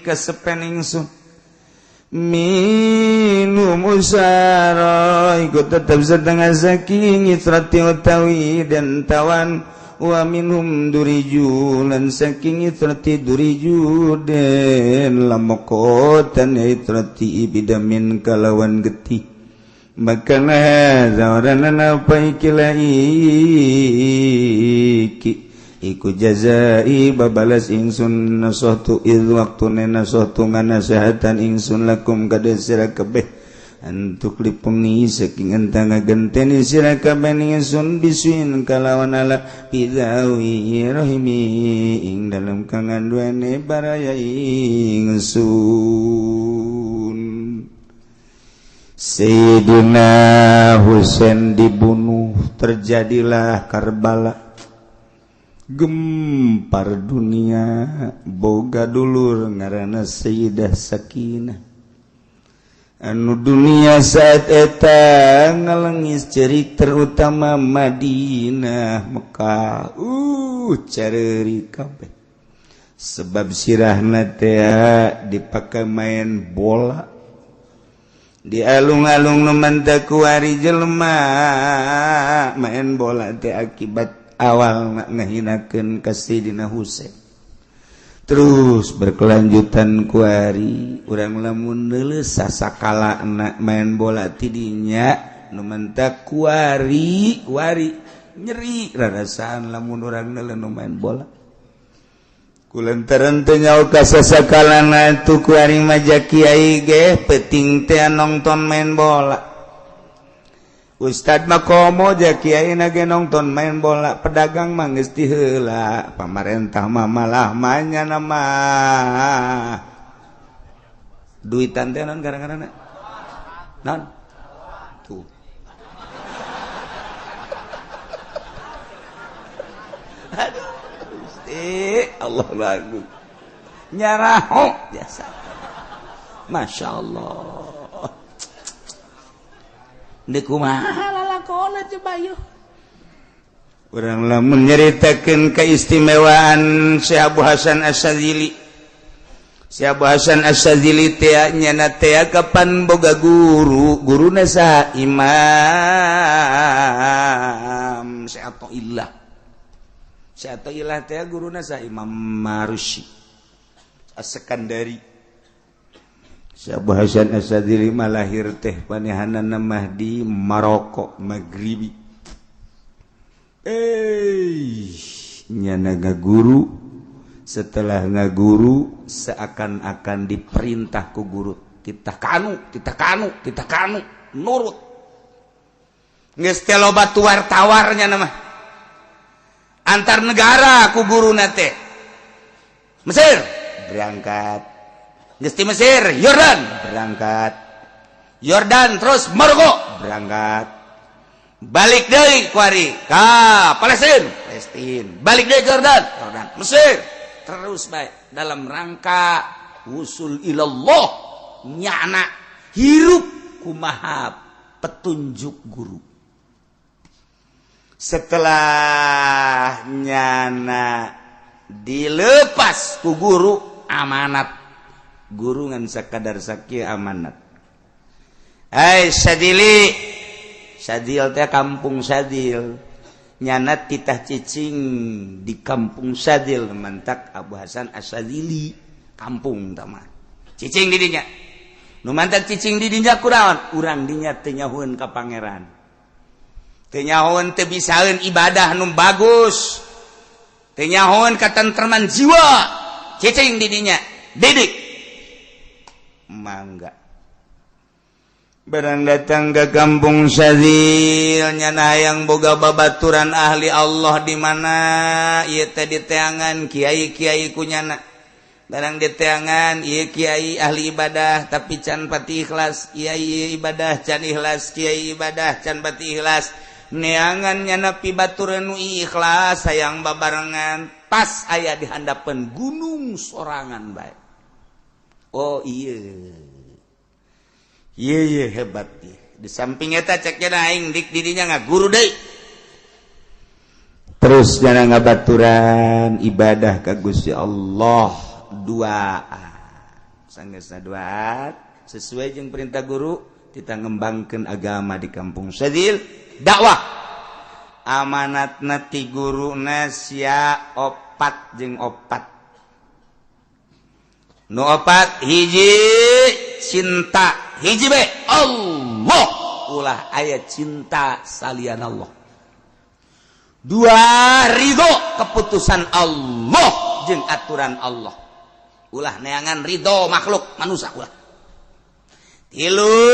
S1: kesepen insun minum usara ikut tetap setengah saking itrati utawi dan tawan wa minhum duriju lan saking itrati duriju den lamokotan itrati bidamin kalawan getih makana zawarana apa iki iku jazai babalas ingsun nasahtu id waktune nasahtu nganasehatan ingsun lakum kada sira kabeh antuk lipuni saking entang ngagenteni sira kabeh ingsun bisuin kalawan ala bidawi rahimi ing dalam kanganduane baraya ingsun Sayyidina Husain dibunuh terjadilah Karbala gempar dunia boga dulur ngaranna Sayyidah Sakinah anu dunia saat eta ngalengis cerik terutama Madinah Mekah careurik kabeh sebab sirahna teh dipakai main bola di alung-alung nu mantak kuari jelema main bola teh akibat awal ngahinakeun ka Sayyidina Husain terus berkelanjutan kuari urang lamun leuleus sasakala main bola tidinya nu mantak kuari nyeri rarasaan lamun urang leuleuh nu main bola kulantaran teu nyaho ka sasakalana tu kuari maja kiai ge penting teh nonton main bola Ustad makomo ja kiai nage nongton main bola pedagang mah geus ti heula pamarentah mah malah manya nama duitan teh naon gara-garana naon tuh aduh Gusti Allah lagu nyaraho biasa Masya Allah di kumaha lalakona coba yuk urang lamun nyaritakeun keistimewaan Syekh Abu Hasan Asyadzili Syekh Abu Hasan Asyadzili teh nyana teh kapan boga guruna saha Imam Syekh Athaillah Syekh Athaillah teh guruna saha Imam Marusi As-Sekandari Syekh Abu Hasan Asyadzili lahir teh panehanana mah di Maroko Maghribi. Nyana ngaguru setelah ngaguru seakan-akan diperintah ku guru kita kanu nurut. Geus teh loba tuwar-tawarnya nama. Antar negara ku guruna teh. Mesir berangkat Gesti Mesir, Yordan berangkat. Yordan terus Maroko berangkat. Balik deui kuari ka Palestina. Balik deui ke Yordan, Mesir. Terus baik dalam rangka wusul ilallah nyana hirup kumaha petunjuk guru. Setelah nyana dilepas ku guru amanat guru ngan sakadar sakieu amanat. Hai Sadili, Sadil teh kampung Sadil. Nyana titah cicing di kampung Sadil mantak Abu Hasan Asyadzili kampung tama. Cicing di dinya. Nu mantak cicing di dinya kunaon? Urang dinya teu nyahoeun ka pangeran. Teu nyahoeun teu bisaeun ibadah nu bagus. Teu nyahoeun katentreman jiwa. Cicing di dinya. Didik mangga barang datang ke kampung Syadzil nyana hayang boga babaturan ahli Allah di mana ieu teh diteangan kiai-kiai ku nyana barang diteangan ieu kiai ahli ibadah tapi can pati ikhlas kiai ibadah can ikhlas kiai ibadah can pati ikhlas neangan nyana pibaturan nu ikhlas hayang babarengan pas aya di handapeun gunung sorangan bae. Oh iya hebat ya. Di samping eta cek cenah aing dik didinya ngaguru deui. Terus cenah ngabaturan ibadah ka Gusti Allah duaan. Sanggeusna duaan sesuai jeung perintah guru kita ngembangkeun agama di kampung Syadzil dakwah. Amanatna ti guruna sia opat jeung opat. Nu opat hiji cinta hiji be Allah ulah aya cinta salian Allah. Dua ridho keputusan Allah jeung aturan Allah. Ulah neangan ridho makhluk manusia ulah. Tilu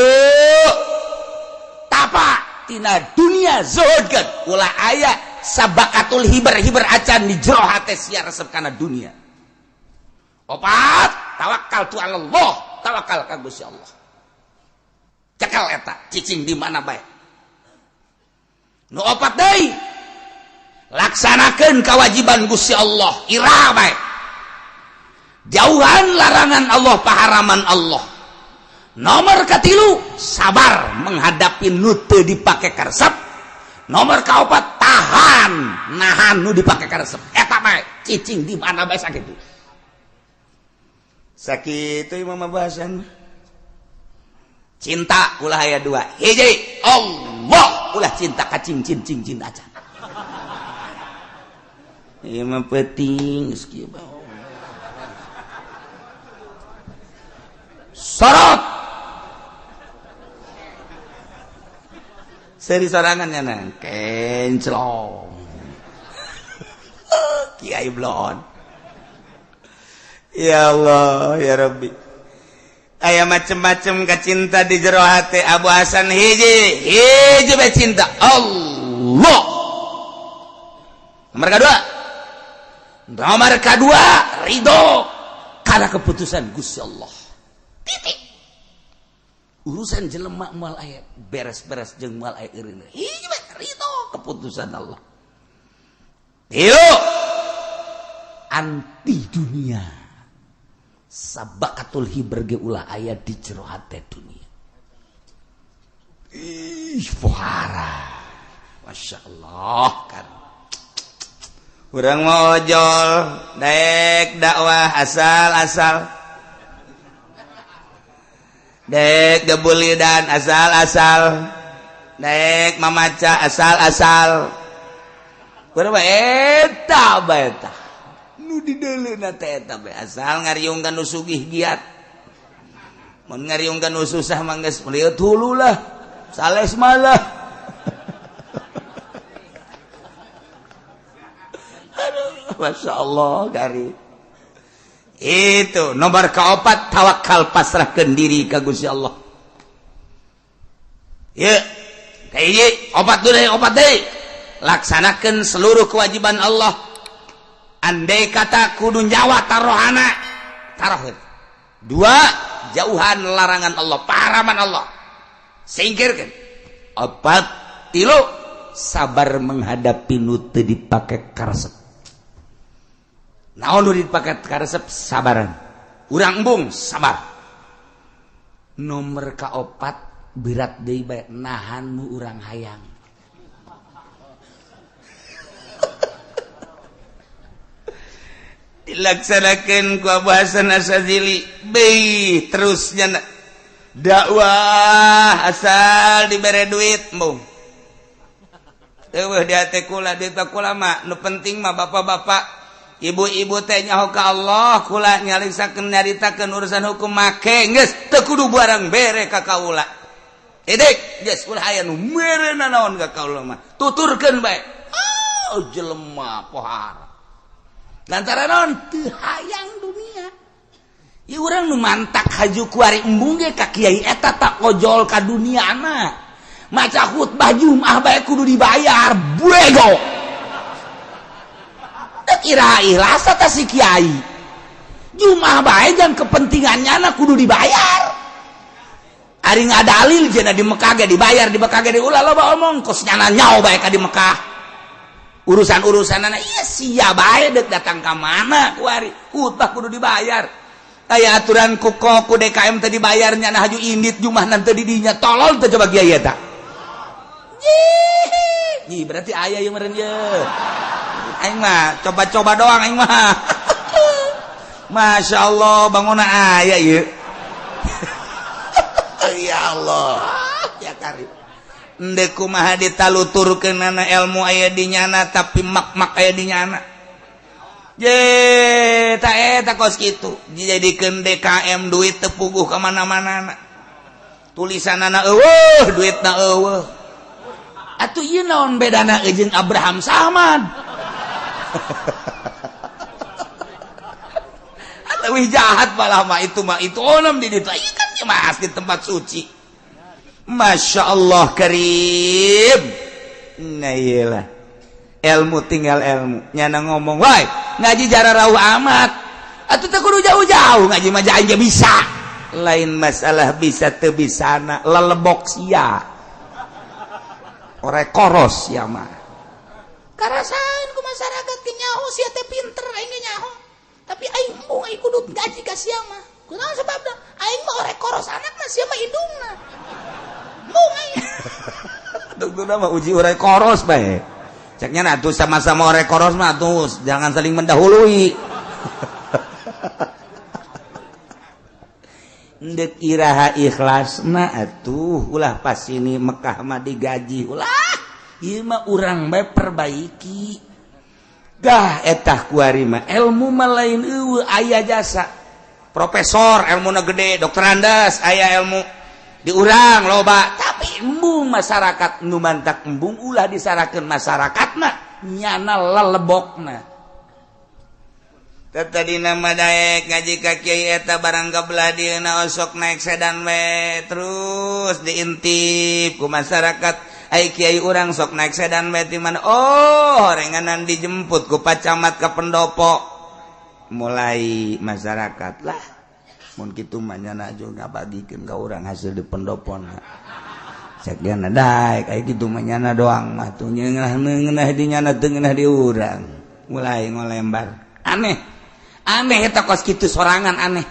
S1: tapa tina dunia zuhudkeun ulah aya sabakatul hiber acan di jero hate sia resep kana dunia. Opat tawakal tu Allah, tawakal ka Gusti Allah. Cekal eta cicing di mana bae. Nu opat deui. Laksanakeun kewajiban Gusti Allah, ira bae. Jauhan larangan Allah, paharaman Allah. Nomor katilu, sabar menghadapi nu teu dipake karesep. Nomor kaopat tahan nahan nu dipake karesep. Eta bae cicing di mana bae sakitu. Sakitu Imam Abu Hasan cinta ulah aya dua hiji Allah ulah cinta ka cing aja ieu mah penting geus kieu sorot seri sorangan nya kenclong kiai blon. Ya Allah, ya Rabbi. aya macem-macem kacinta di jero hati Abu Hasan hiji bae cinta Allah. Nomor kedua ridho karena keputusan Gusti Allah. Titik. Urusan jelema moal aya beres-beres jeung moal aya eureun. Hiji bae ridho keputusan Allah. Tilu anti dunia. Sabakatul hiberge ulah aya di jero hati dunia. Fuhara. Masya Allah kan. Urang mau ojol, daek dakwah asal-asal. Daek gebulidan asal-asal. Daek mamaca asal-asal. Kurang eta baeta. Nu dideuleuna teh eta bae asal ngariungkeun nu sugih giat. Mun ngariungkeun nu susah mah geus melihat hulu lah. Sales malah. Aduh, Masya Allah gari. Itu nomor keempat tawakal pasrahkeun diri ka Gusti Allah. Ya, kayak opat deui. Laksanakan seluruh kewajiban Allah. Andai kata kudu nyawa tarohana tarohir. 2 jauhan larangan Allah, paraman Allah, singkirkan. 4 3 sabar menghadapi nu teu dipake karesep. Naon nu dipake karesep? Sabaran. Urang embung sabar. Nomor kaopat berat deui bae nahan nu urang hayang. Dilaksanakan ku Abu Hasan Asyadzili bae terusnya dakwah asal dibere duit mung eueuh di hate kula di kula mah nu penting mah bapak-bapak ibu-ibu teh nyaho ka Allah kula nyalisakeun nyaritakeun urusan hukum make geus teu kudu barang bere ka kaula edek geus ulah aya nu merena naon ka kaula mah tuturkeun bae jelema pohar lantaran naon teu hayang dunia. Ieu urang nu mantak haju kuari embung ge ka kiai eta tak ojol ka duniana. Maca khutbah Jumat bae kudu dibayar, buego. Da kira ikhlas eta si kiai. Jumat bae jang kepentingannya kudu dibayar. Ari ngadalil cenah di Mekah ge dibayar, di Mekah ge ulah loba omong kosnyana nyaho bae ka di Mekah. Urusan-urusanana iya sia bae deuk datang ka mana kuari hutah kudu dibayar aya aturan ku DKM teh dibayarnya nah haju indit jumah nanti di dinya tolol teh coba kieu eta ih berarti aya yang meureun ye aing mah coba-coba doang aing mah Masya Allah bangunna aya ieu ya Allah ya karim endek kumaha ditaluturkeunana ilmu aya di nyana tapi mak-mak aya di nyana. Je ta eta kos kitu dijadikeun DKM duit teu puguh ka mana-manana. Tulisanana eueuh duitna eueuh. Atuh ieu naon bedana jeung Abraham Samad. Leuwih jahat malah mah itu onom di ditu. Ieu kan mas di tempat suci. Masya Allah karim. Nah iyalah ilmu tinggal ilmu nyana ngomong wai ngaji jararau amat atuh teh kudu jauh-jauh ngaji mah aing ge bisa lain masalah bisa teu bisana lelebok sia ore koros sia mah karasaeun ku masyarakat ge nyaho sia teh pinter aing ge nyaho tapi aing embung aing kudu gaji ka sia mah kunaon sababna aing mah ore koros anak mah sia mah indungna Duk mah uji urai koros bae. Ceknya atuh sama-sama urai koros mah atuh jangan saling mendahului. Ndek iraha ikhlasna atuh ulah pas ini Mekah mah digaji ulah. Ieu mah urang bae perbaiki. Dah etah kuari mah ilmu mah lain eueuh aya jasa. Profesor ilmuna gede, dokter Andes aya ilmu di urang loba tapi embung masyarakat nu mantak embung ulah disarakeun masyarakatna nyana lelebokna tadi nama daek ngaji ka kiai eta barang kabelah dieuna osok naik sedan we terus diintip ku masyarakat ai kiai urang sok naik sedan we di mana renganan dijemput ku pacamat ka pendopo mulai masyarakat lah mun kitu mah nyana juga ngabagikeun ka urang hasil di pendopona cek yana daek ai kitu mah nyana doang mah tuh ngeunah di nyana teu ngeunah di urang mulai ngolembar aneh eta kos kitu sorangan aneh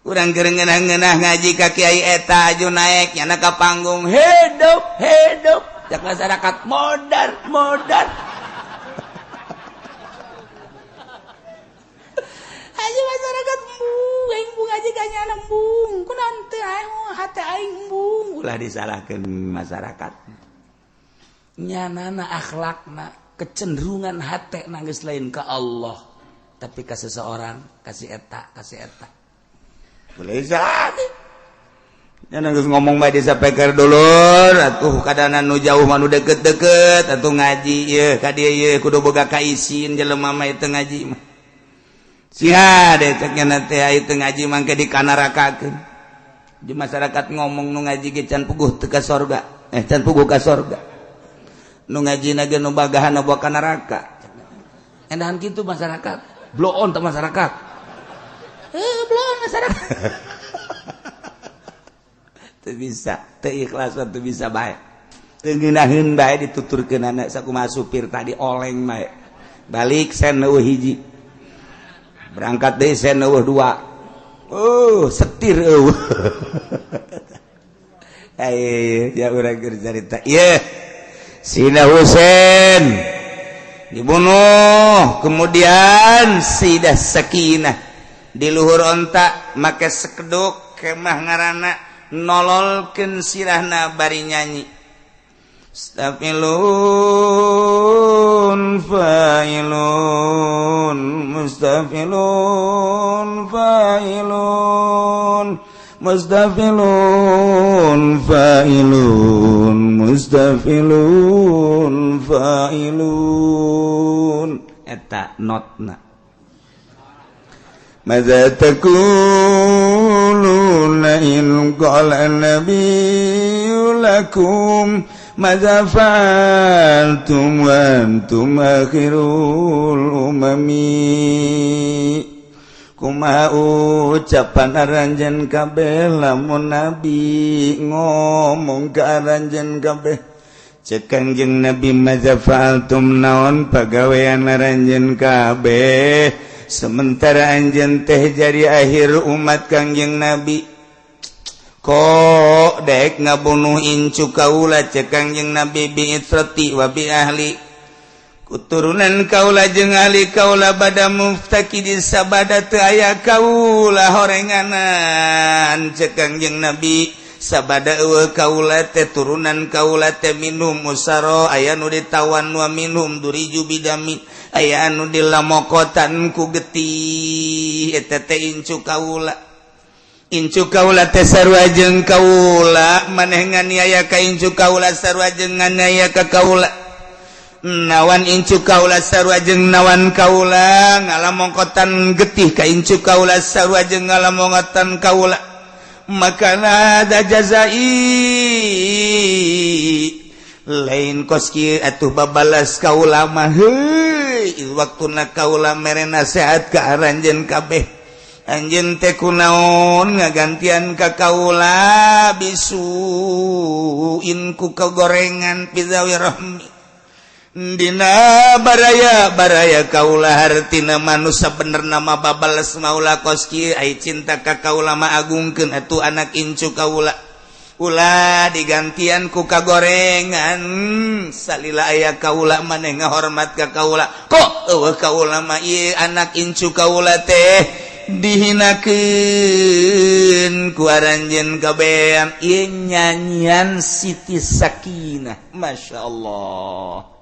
S1: urang keur ngeunah-ngeunah ngaji ka kiai eta aju naek nyana ka panggung hidup cak masyarakat modar aja masyarakat embung aja ka nyana embung kunaon teu aing hate aing embung ulah disalahkeun masyarakat nyanana akhlakna kecenderungan hate nangis lain ka Allah tapi ke seseorang kasih eta boleh jadi jangan ngomong bae disampaikan dulur atuh kadana nu jauh mah nu deket-deket atuh ngaji ieu ka dieu ieu kudu boga kaisin jelema mah teu ngaji mah sia de cek nya teh aya teu ngaji mangke dikanarakakeun di masyarakat ngomong nu ngaji ge can puguh teu ka sorga can puguh ka sorga nu ngajina ge nu bagahan boa ka neraka endahan kitu masyarakat blow on masyarakat blow on masyarakat teu bisa teu ikhlas teu bisa bae teu ngeunaheun bae dituturkeun anak sakumaha supir tadi oleng bae balik sen eueuh hiji berangkat deui sen eueuh dua setir eueuh ayo ya urang keur carita ieu Sina Husein dibunuh kemudian Sayyidah Sakinah di luhur onta make sekeduk kemah ngaranna nololkeun sirahna bari nyanyi mustafilun failun mustafilun failun mustafilun failun mustafilun failun eta notna madza taquluna in qala nabiyyu lakum madza fa'altum wa antum akhirul umami kumaha ucapan aranjeun kabeh lamun nabi ngomong ka aranjeun kabeh cek Kangjeng Nabi madza fa'altum naon pagawean aranjeun kabeh sementara anjeun teh jadi akhir umat Kangjeng Nabi kok dek ngabunuh incu kaula cek Kangjeng Nabi bi itrati wa bi ahli kuturunan kaula jeung ahli kaula bada muftaqidin sabada teu aya kaula horenganan cek Kangjeng Nabi sabada eueuh kaula teh turunan kaula teh minum musaro aya nu ditawan wa minum duriju bidamin aya anu dilamokotan ku getih eta teh incu kaula teh sarua jeung kaula maneh nganiaya ka incu kaula sarua jeung nganiaya ka kaula nawan incu kaula sarua jeung nawan kaula ngalamokotan getih ka incu kaula sarua jeung ngalamokotan kaula maka ada jazai lain kos kieu atuh babalas kaula mah heuy waktuna kaula mere nasehat ka aranjeun kabeh anjeun teh kunaon ngagantian ka kaula bisuin ku kagorengan pizawi rahmi dina baraya kaula hartina manusia bener nama babales maula koski ai cinta ka kaula ma agungkeun atuh anak incu kaula ulah digantian ku kagorengan salila aya kaula maneh ngahormat ka kaula kok eueuh kaula mah ieu anak incu kaula teh dihinakeun ku aranjeun kabean ieu nyanyian Siti Sakinah masyaallah